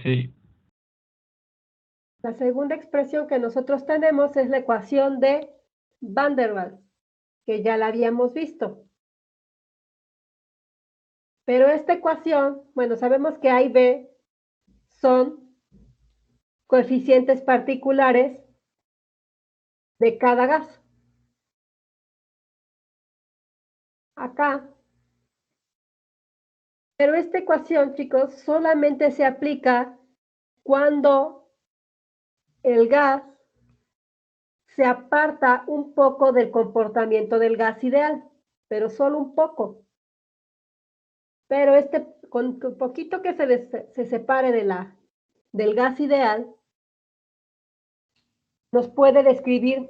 Sí. La segunda expresión que nosotros tenemos es la ecuación de Van der Waals, que ya la habíamos visto. Pero esta ecuación, bueno, sabemos que A y B son coeficientes particulares de cada gas. Acá. Pero esta ecuación, chicos, solamente se aplica cuando el gas se aparta un poco del comportamiento del gas ideal, pero solo un poco. Pero con un poquito que se separe del gas ideal, nos puede describir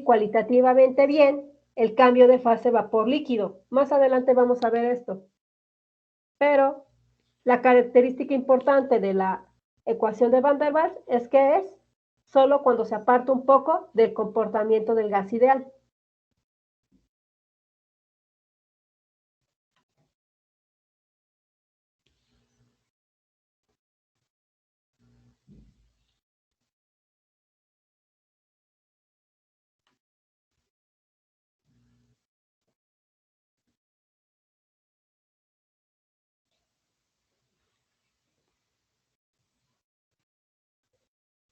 cualitativamente bien el cambio de fase vapor-líquido. Más adelante vamos a ver esto. Pero la característica importante de la ecuación de Van der Waals es que es solo cuando se aparta un poco del comportamiento del gas ideal.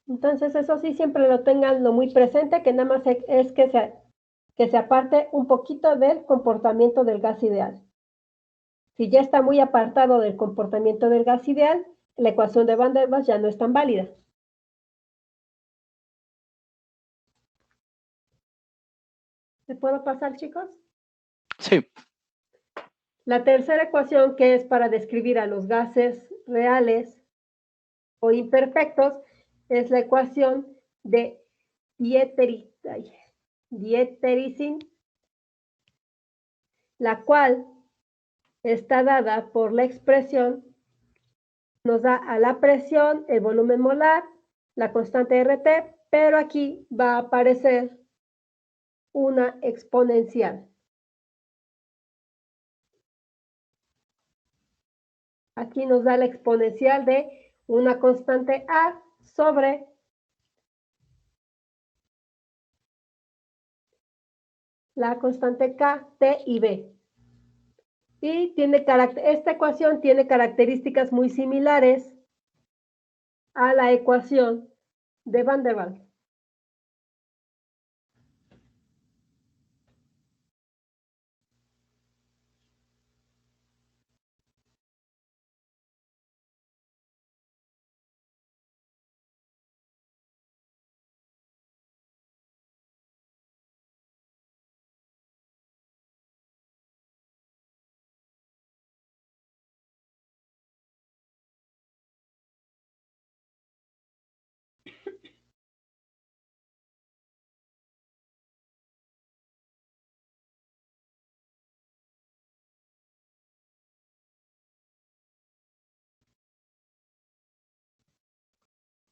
Entonces, eso sí, siempre lo tenganlo muy presente, que nada más es que se aparte un poquito del comportamiento del gas ideal. Si ya está muy apartado del comportamiento del gas ideal, la ecuación de Van der Waals ya no es tan válida. ¿Me puedo pasar, chicos? Sí. La tercera ecuación, que es para describir a los gases reales o imperfectos, es la ecuación de Dieterich, la cual está dada por la expresión, nos da a la presión, el volumen molar, la constante RT, pero aquí va a aparecer una exponencial. Aquí nos da la exponencial de una constante A sobre la constante K, T y B. Y esta ecuación tiene características muy similares a la ecuación de Van der Waals.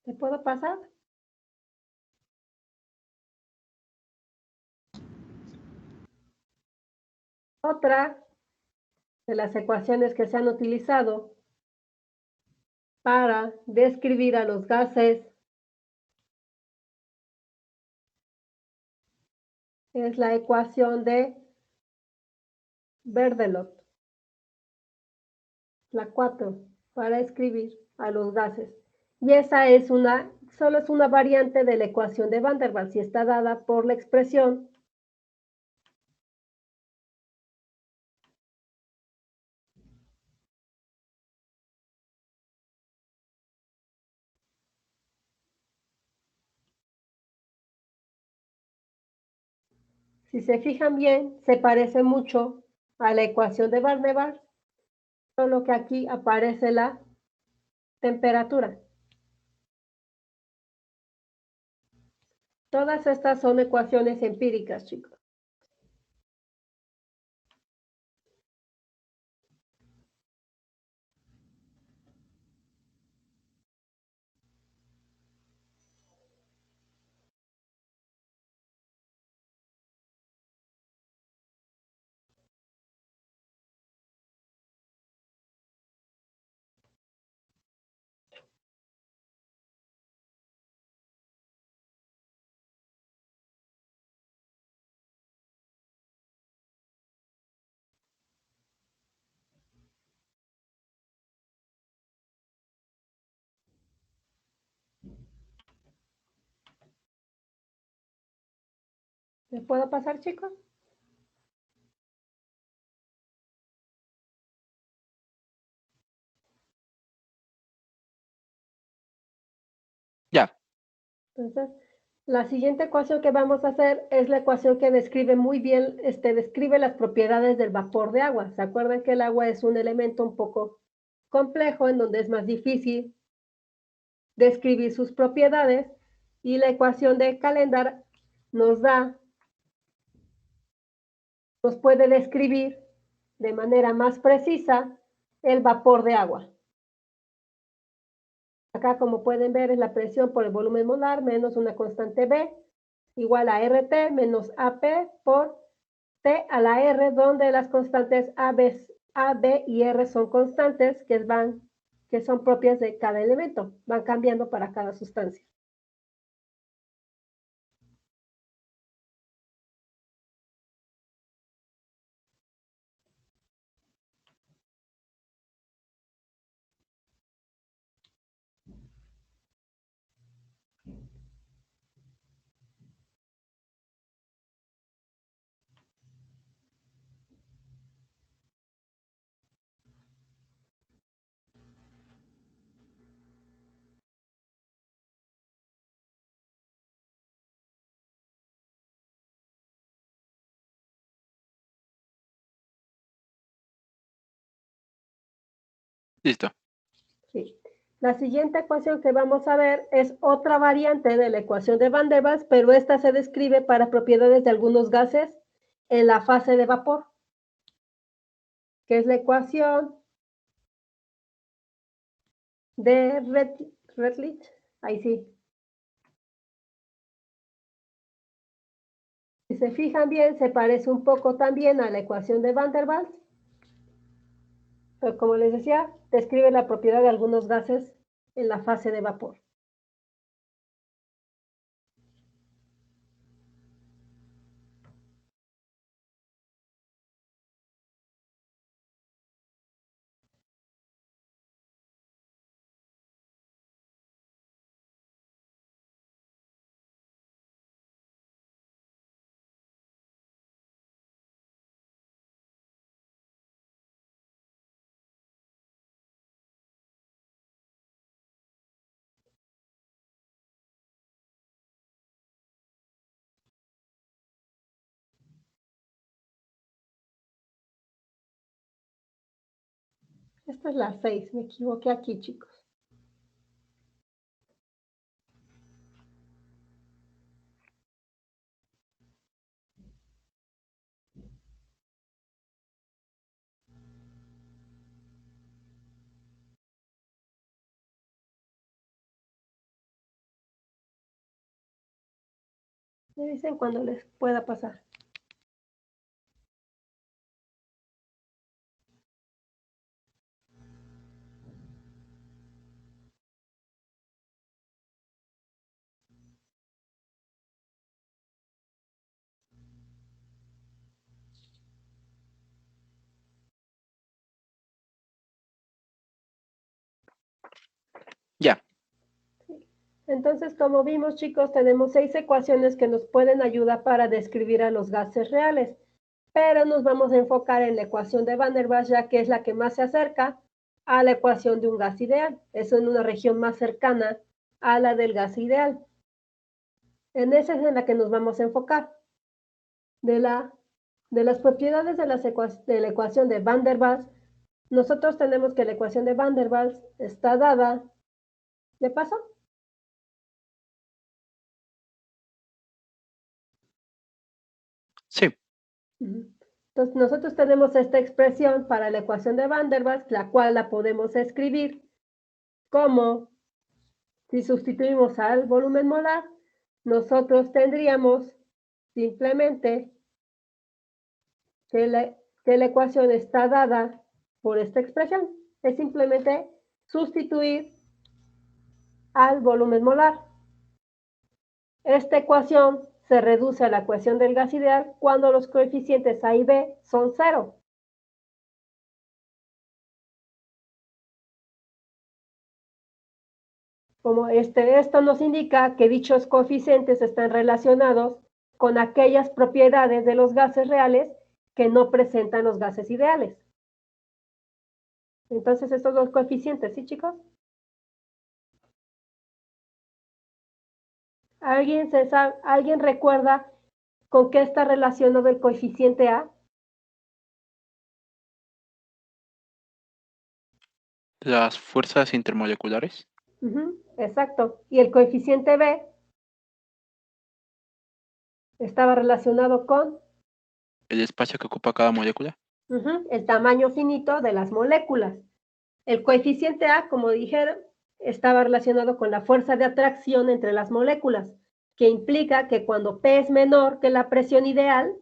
¿Te puedo pasar? Otra de las ecuaciones que se han utilizado para describir a los gases es la ecuación de Berthelot, la 4, para escribir a los gases. Y esa solo es una variante de la ecuación de Van der Waals y está dada por la expresión Si se fijan bien, se parece mucho a la ecuación de Van der Waals, solo que aquí aparece la temperatura. Todas estas son ecuaciones empíricas, chicos. ¿Me puedo pasar, chicos? Ya. Entonces, la siguiente ecuación que vamos a hacer es la ecuación que describe muy bien, describe las propiedades del vapor de agua. ¿Se acuerdan que el agua es un elemento un poco complejo en donde es más difícil describir sus propiedades? Y la ecuación de Calendar nos puede describir de manera más precisa el vapor de agua. Acá, como pueden ver, es la presión por el volumen molar menos una constante B igual a RT menos AP por T a la R, donde las constantes A, B y R son constantes que son propias de cada elemento, van cambiando para cada sustancia. Listo. Sí. La siguiente ecuación que vamos a ver es otra variante de la ecuación de Van der Waals, pero esta se describe para propiedades de algunos gases en la fase de vapor, que es la ecuación de Redlich. Ahí sí. Si se fijan bien, se parece un poco también a la ecuación de Van der Waals. Pero como les decía, describe la propiedad de algunos gases en la fase de vapor. Esta es la 6, me equivoqué aquí, chicos. Me dicen cuando les pueda pasar. Ya. Entonces, como vimos, chicos, tenemos 6 ecuaciones que nos pueden ayudar para describir a los gases reales, pero nos vamos a enfocar en la ecuación de Van der Waals, ya que es la que más se acerca a la ecuación de un gas ideal. Es en una región más cercana a la del gas ideal. En esa es en la que nos vamos a enfocar. de las propiedades de la ecuación de Van der Waals, nosotros tenemos que la ecuación de Van der Waals está dada. ¿Le paso? Sí. Entonces, nosotros tenemos esta expresión para la ecuación de Van der Waals, la cual la podemos escribir como, si sustituimos al volumen molar, nosotros tendríamos simplemente que la ecuación está dada por esta expresión. Es simplemente sustituir al volumen molar. Esta ecuación se reduce a la ecuación del gas ideal cuando los coeficientes A y B son 0. Como esto nos indica que dichos coeficientes están relacionados con aquellas propiedades de los gases reales que no presentan los gases ideales. Entonces, estos dos coeficientes, ¿sí, chicos? ¿Alguien recuerda con qué está relacionado el coeficiente A? Las fuerzas intermoleculares. Exacto. Y el coeficiente B estaba relacionado con El espacio que ocupa cada molécula. el tamaño finito de las moléculas. El coeficiente A, como dijeron, estaba relacionado con la fuerza de atracción entre las moléculas, que implica que cuando P es menor que la presión ideal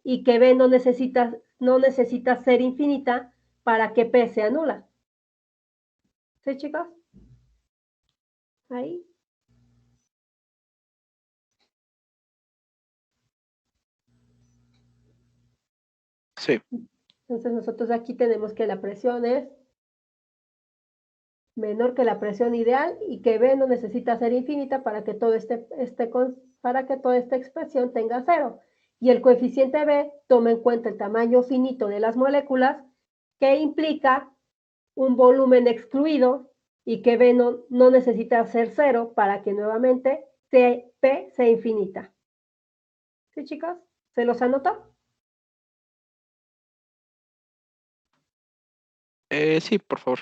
y que B no necesita ser infinita para que P sea nula. ¿Sí, chicos? Ahí. Sí. Entonces nosotros aquí tenemos que la presión es menor que la presión ideal y que B no necesita ser infinita para que toda esta expresión tenga 0. Y el coeficiente B toma en cuenta el tamaño finito de las moléculas, que implica un volumen excluido y que B no necesita ser 0 para que nuevamente P sea infinita. ¿Sí, chicos? ¿Se los anotó? Sí, por favor.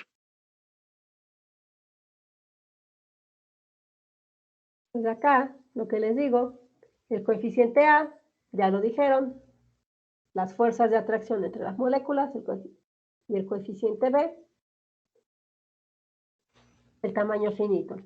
Pues acá, lo que les digo, el coeficiente A, ya lo dijeron, las fuerzas de atracción entre las moléculas y el coeficiente B, el tamaño finito.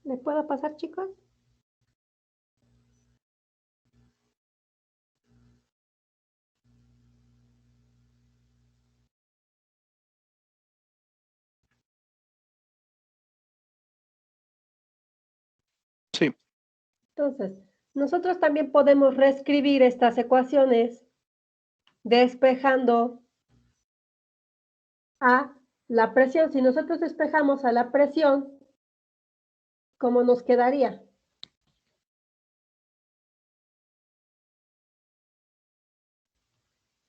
¿Les puedo pasar, chicos? Sí. Entonces, nosotros también podemos reescribir estas ecuaciones despejando a la presión. Si nosotros despejamos a la presión, ¿cómo nos quedaría?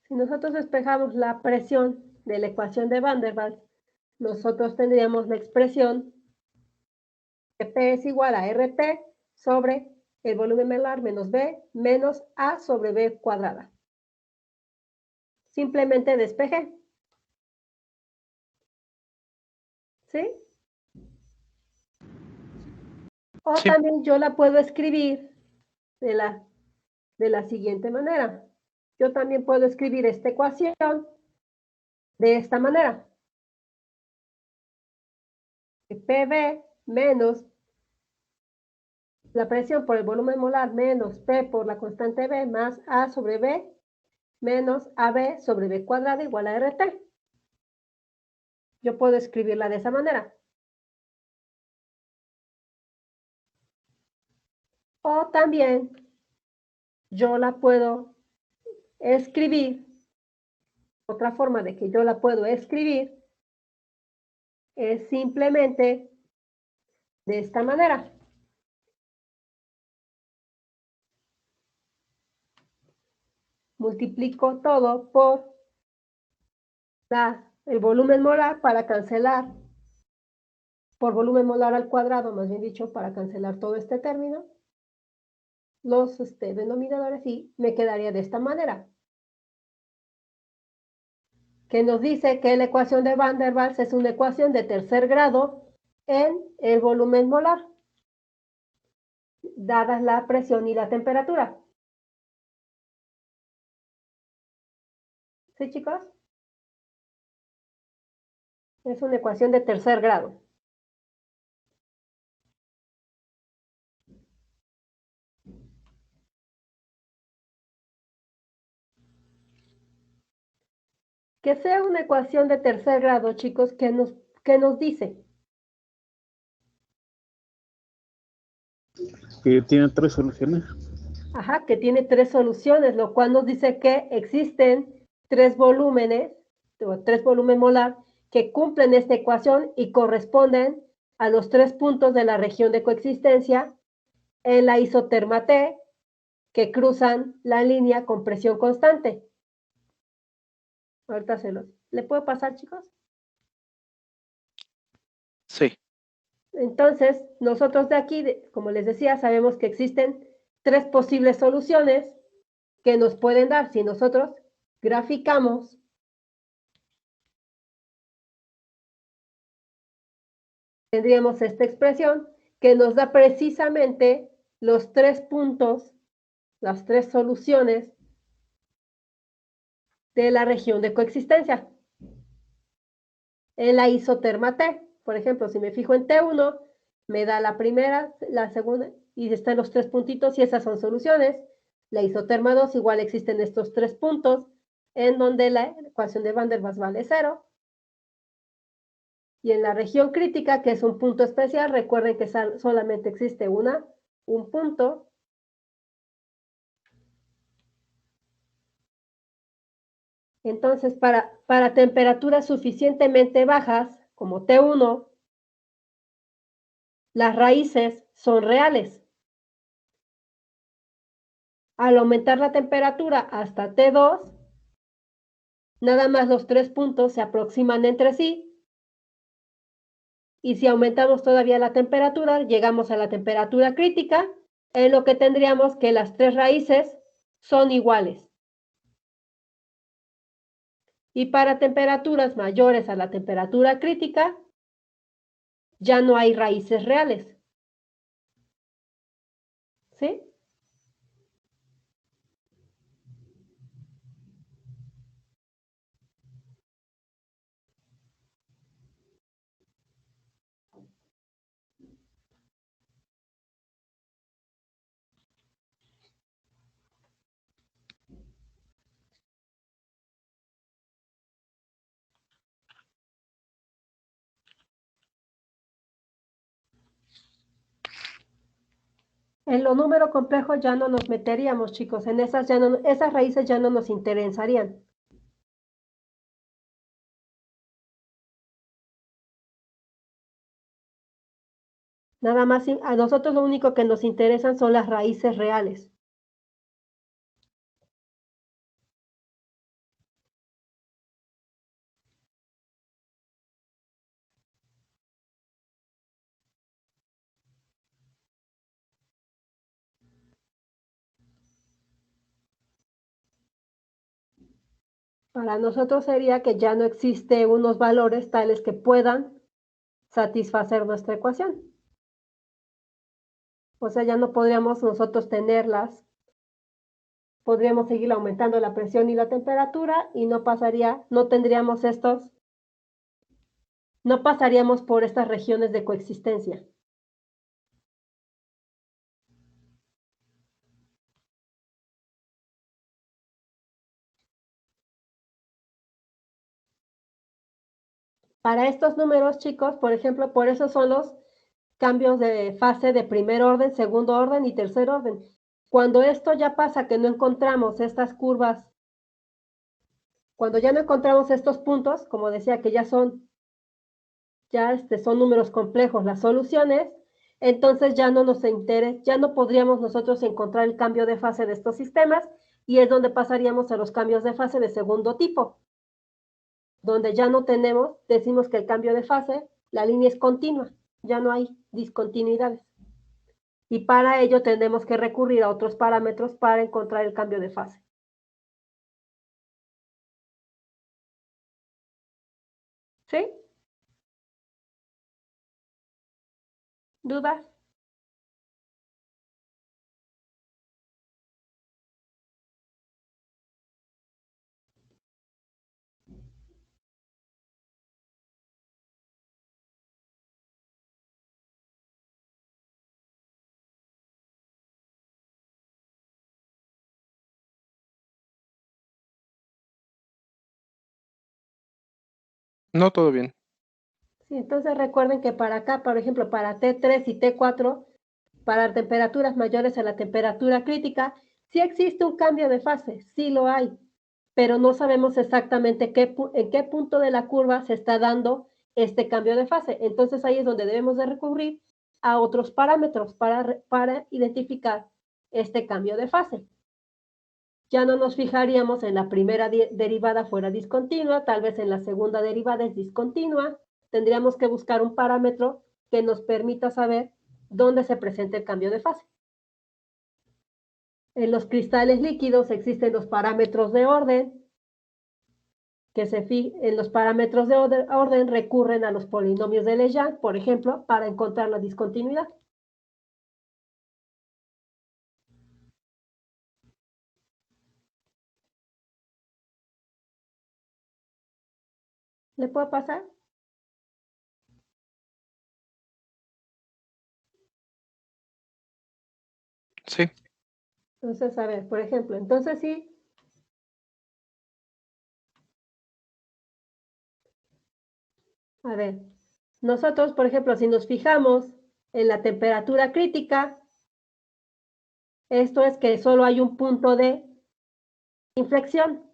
Si nosotros despejamos la presión de la ecuación de Van der Waals, nosotros tendríamos la expresión que P es igual a RT sobre el volumen molar menos B menos A sobre B cuadrada. Simplemente despejé. ¿Sí? O Sí. también yo la puedo escribir de la siguiente manera. Yo también puedo escribir esta ecuación de esta manera. PB menos la presión por el volumen molar menos P por la constante B más A sobre B menos AB sobre B cuadrada igual a RT. Yo puedo escribirla de esa manera. O también yo la puedo escribir, otra forma de que yo la puedo escribir es simplemente de esta manera. Multiplico todo por el volumen molar para cancelar, por volumen molar al cuadrado, más bien dicho, para cancelar todo este término, los denominadores, y me quedaría de esta manera. Que nos dice que la ecuación de Van der Waals es una ecuación de tercer grado en el volumen molar, dadas la presión y la temperatura. ¿Sí, chicos? Es una ecuación de tercer grado. Que sea una ecuación de tercer grado, chicos, ¿qué nos dice? Que tiene 3 soluciones. Ajá, que tiene 3 soluciones, lo cual nos dice que existen 3 volúmenes, o 3 volumen molar, que cumplen esta ecuación y corresponden a los 3 puntos de la región de coexistencia en la isoterma T, que cruzan la línea con presión constante. Ahorita ¿le puedo pasar, chicos? Sí. Entonces, nosotros de aquí, como les decía, sabemos que existen 3 posibles soluciones que nos pueden dar si nosotros graficamos tendríamos esta expresión que nos da precisamente los 3 puntos, las 3 soluciones de la región de coexistencia. En la isoterma T, por ejemplo, si me fijo en T1, me da la primera, la segunda, y están los 3 puntitos, y esas son soluciones. La isoterma 2, igual existen estos 3 puntos, en donde la ecuación de Van der Waals vale 0. Y en la región crítica, que es un punto especial, recuerden que solamente existe un punto. Entonces, para temperaturas suficientemente bajas, como T1, las raíces son reales. Al aumentar la temperatura hasta T2, nada más los 3 puntos se aproximan entre sí. Y si aumentamos todavía la temperatura, llegamos a la temperatura crítica, en lo que tendríamos que las 3 raíces son iguales. Y para temperaturas mayores a la temperatura crítica, ya no hay raíces reales. ¿Sí? En lo número complejo ya no nos meteríamos, chicos. En esas raíces ya no nos interesarían. Nada más, a nosotros lo único que nos interesan son las raíces reales. Para nosotros sería que ya no existe unos valores tales que puedan satisfacer nuestra ecuación. O sea, ya no podríamos nosotros tenerlas. Podríamos seguir aumentando la presión y la temperatura y no tendríamos no pasaríamos por estas regiones de coexistencia. Para estos números, chicos, por ejemplo, por eso son los cambios de fase de primer orden, segundo orden y tercer orden. Cuando esto ya pasa, que no encontramos estas curvas, cuando ya no encontramos estos puntos, como decía, que ya son números complejos las soluciones, entonces ya no nos interesa, ya no podríamos nosotros encontrar el cambio de fase de estos sistemas y es donde pasaríamos a los cambios de fase de segundo tipo, donde ya no tenemos, decimos que el cambio de fase, la línea es continua, ya no hay discontinuidades. Y para ello tenemos que recurrir a otros parámetros para encontrar el cambio de fase. ¿Sí? ¿Dudas? No, todo bien. Sí, entonces recuerden que para acá, por ejemplo, para T3 y T4, para temperaturas mayores a la temperatura crítica, sí existe un cambio de fase, sí lo hay, pero no sabemos exactamente en qué punto de la curva se está dando este cambio de fase. Entonces ahí es donde debemos de recurrir a otros parámetros para identificar este cambio de fase. Ya no nos fijaríamos en la primera derivada fuera discontinua, tal vez en la segunda derivada es discontinua. Tendríamos que buscar un parámetro que nos permita saber dónde se presenta el cambio de fase. En los cristales líquidos existen los parámetros de orden, en los parámetros de orden recurren a los polinomios de Legendre, por ejemplo, para encontrar la discontinuidad. ¿Le puedo pasar? Sí. Entonces, a ver, por ejemplo, entonces sí. A ver, nosotros, por ejemplo, si nos fijamos en la temperatura crítica, esto es que solo hay un punto de inflexión.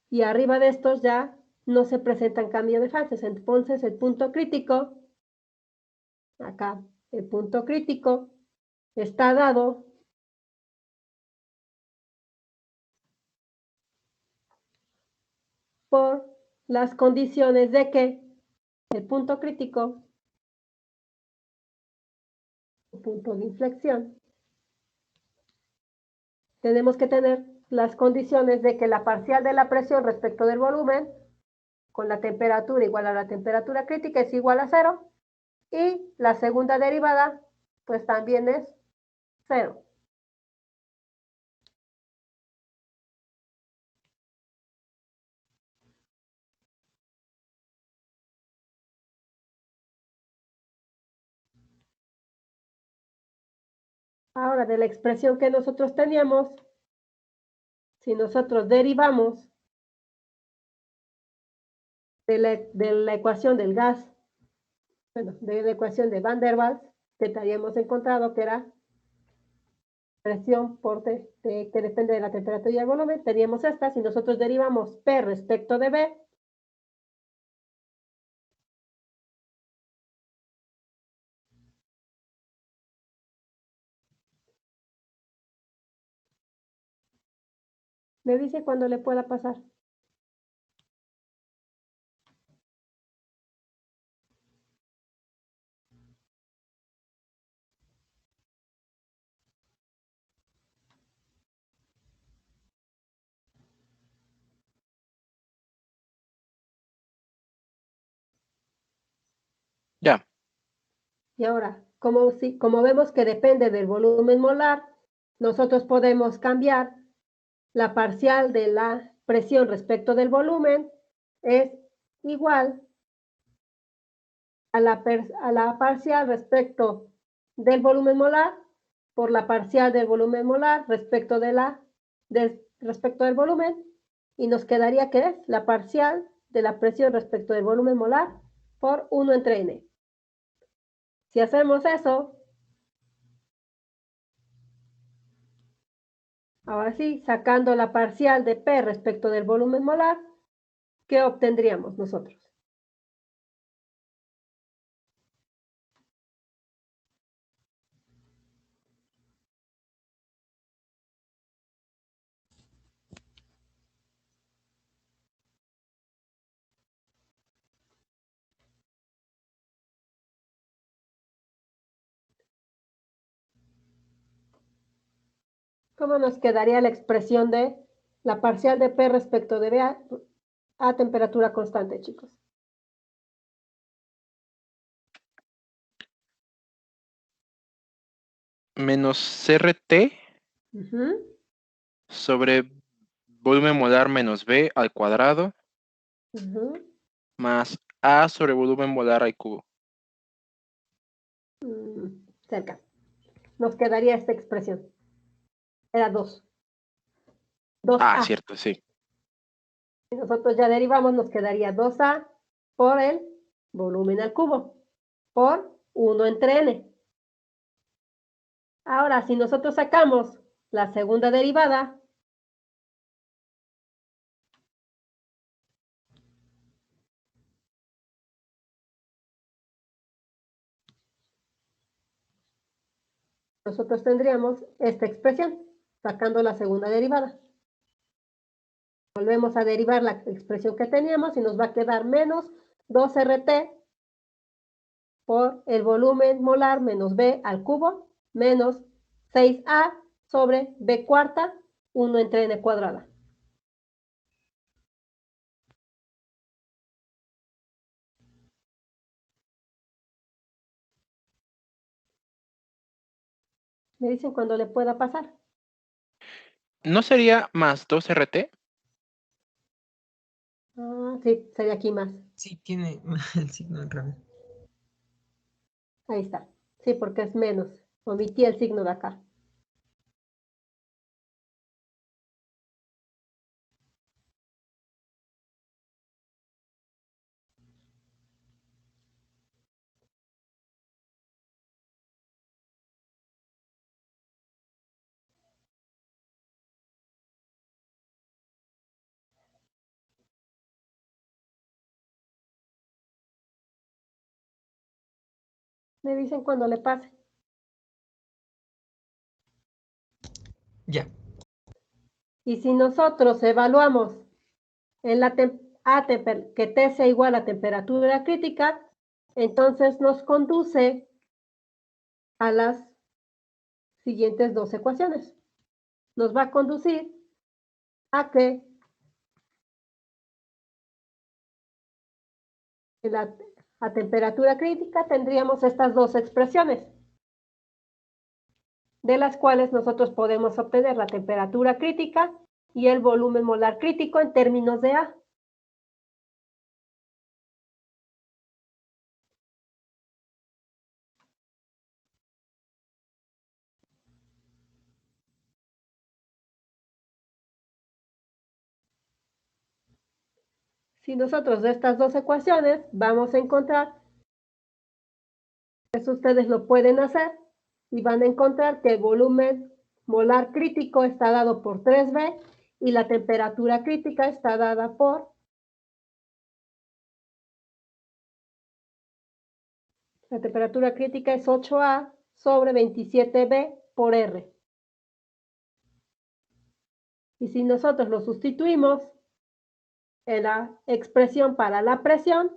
Y arriba de estos ya no se presentan cambios de fases. Entonces, el punto crítico, acá, el punto crítico está dado por las condiciones de que el punto crítico, el punto de inflexión, tenemos que tener las condiciones de que la parcial de la presión respecto del volumen con la temperatura igual a la temperatura crítica es igual a 0 y la segunda derivada pues también es 0. Ahora, de la expresión que nosotros teníamos, si nosotros derivamos de la ecuación del gas, bueno, de la ecuación de Van der Waals, que habíamos encontrado que era presión que depende de la temperatura y el volumen, teníamos esta, si nosotros derivamos P respecto de B, me dice cuándo le pueda pasar. Ya. Y ahora, como vemos que depende del volumen molar, nosotros podemos cambiar la parcial de la presión respecto del volumen es igual a la parcial respecto del volumen molar por la parcial del volumen molar respecto respecto del volumen, y nos quedaría que es la parcial de la presión respecto del volumen molar por 1 entre n. Si hacemos eso, ahora sí, sacando la parcial de P respecto del volumen molar, ¿qué obtendríamos nosotros? ¿Cómo nos quedaría la expresión de la parcial de P respecto de B a temperatura constante, chicos? Menos CRT sobre volumen molar menos B al cuadrado más A sobre volumen molar al cubo. Cerca. Nos quedaría esta expresión. Era 2. 2A. Ah, cierto, sí. Si nosotros ya derivamos, nos quedaría 2A por el volumen al cubo, por 1 entre n. Ahora, si nosotros sacamos la segunda derivada, nosotros tendríamos esta expresión, sacando la segunda derivada. Volvemos a derivar la expresión que teníamos y nos va a quedar menos 2RT por el volumen molar menos B al cubo menos 6A sobre B cuarta 1 entre N cuadrada. Me dicen cuando le pueda pasar. ¿No sería más 2RT? Ah, sí, sería aquí más. Sí, tiene el signo al revés. Ahí está. Sí, porque es menos. Omití el signo de acá. Me dicen cuando le pase. Ya. Y si nosotros evaluamos en la que T sea igual a temperatura crítica, entonces nos conduce a las siguientes dos ecuaciones. Nos va a conducir a que a temperatura crítica tendríamos estas dos expresiones, de las cuales nosotros podemos obtener la temperatura crítica y el volumen molar crítico en términos de A. Si nosotros de estas dos ecuaciones vamos a encontrar, eso ustedes lo pueden hacer, y van a encontrar que el volumen molar crítico está dado por 3B y la temperatura crítica está dada por la temperatura crítica es 8A sobre 27B por R. Y si nosotros lo sustituimos en la expresión para la presión,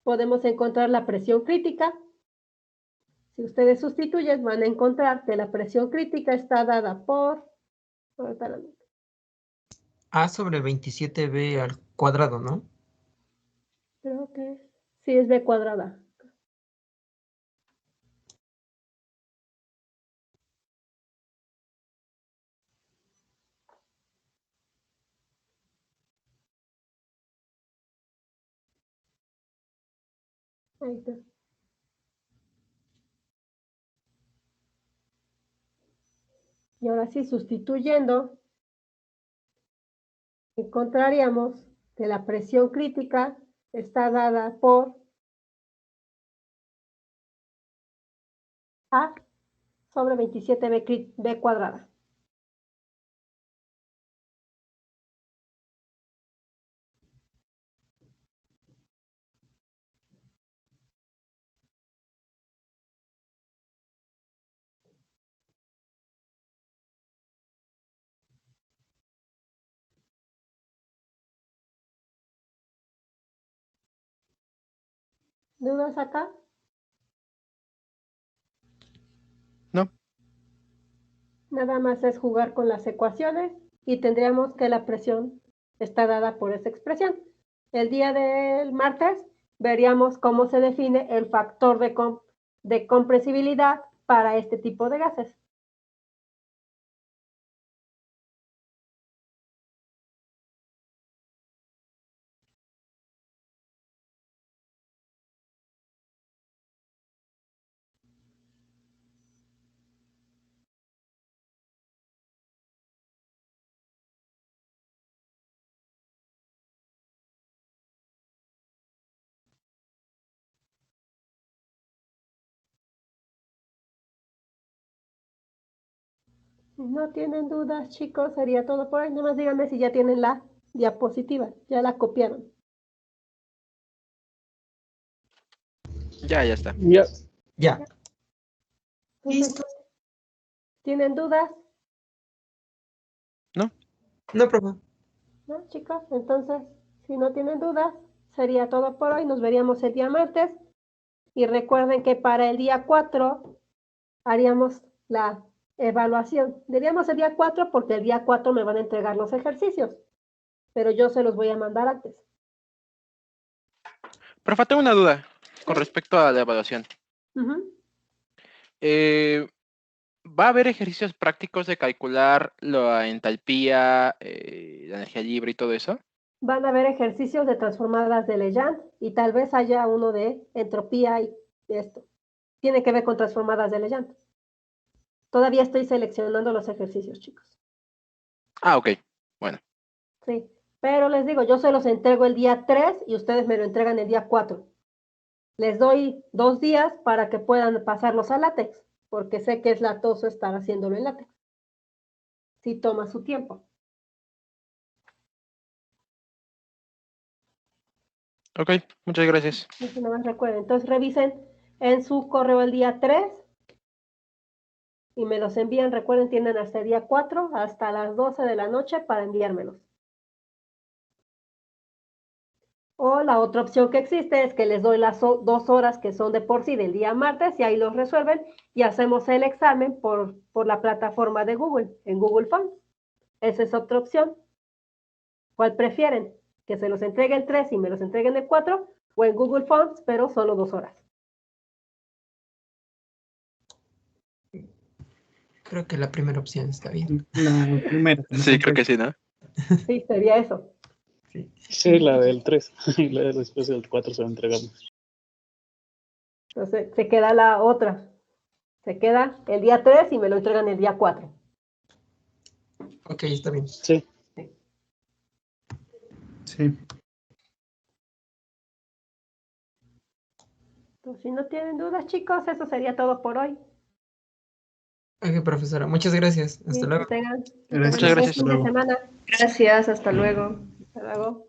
podemos encontrar la presión crítica. Si ustedes sustituyen, van a encontrar que la presión crítica está dada por A sobre 27B al cuadrado, ¿no? creo que sí es B cuadrada. Ahí está. Y ahora sí, sustituyendo, encontraríamos que la presión crítica está dada por A sobre 27B cuadrada. ¿Dudas acá? No. Nada más es jugar con las ecuaciones y tendríamos que la presión está dada por esa expresión. El día del martes veríamos cómo se define el factor de compresibilidad para este tipo de gases. Si no tienen dudas, chicos, sería todo por hoy. Nada más díganme si ya tienen la diapositiva, ya la copiaron. Ya está. Ya. Ya. Entonces, ¿tienen dudas? No. No, profe. ¿No, chicos? Entonces, si no tienen dudas, sería todo por hoy. Nos veríamos el día martes. Y recuerden que para el día 4 haríamos la evaluación. Diríamos el día 4 porque el día 4 me van a entregar los ejercicios. Pero yo se los voy a mandar antes. Profe, tengo una duda con respecto a la evaluación. ¿Va a haber ejercicios prácticos de calcular la entalpía, la energía libre y todo eso? Van a haber ejercicios de transformadas de Legendre y tal vez haya uno de entropía y esto. Tiene que ver con transformadas de Legendre. Todavía estoy seleccionando los ejercicios, chicos. Ah, ok. Bueno. Sí, pero les digo, yo se los entrego el día 3 y ustedes me lo entregan el día 4. Les doy 2 días para que puedan pasarlos a látex, porque sé que es latoso estar haciéndolo en látex. Sí toma su tiempo. Ok, muchas gracias. Eso no más recuerden. Entonces revisen en su correo el día 3 y me los envían. Recuerden, tienen hasta el día 4, hasta las 12 de la noche para enviármelos. O la otra opción que existe es que les doy las 2 horas que son de por sí del día martes y ahí los resuelven y hacemos el examen por la plataforma de Google, en Google Forms. Esa es otra opción. ¿Cuál prefieren? ¿Que se los entregue el 3 y me los entreguen el 4 o en Google Forms, pero solo 2 horas? Creo que la primera opción está bien. La primera. Sí, creo que sí, ¿no? Sí, sería eso. Sí. Sí, la del 3. Y la después del 4 se va a entregar. Entonces, se queda la otra. Se queda el día 3 y me lo entregan el día 4. Ok, está bien. Sí. Sí. Entonces, si no tienen dudas, chicos, eso sería todo por hoy. Ok, profesora. Muchas gracias. Hasta Sí, luego. que tengan Muchas un buen gracias. fin de semana. Gracias, hasta luego. Hasta luego.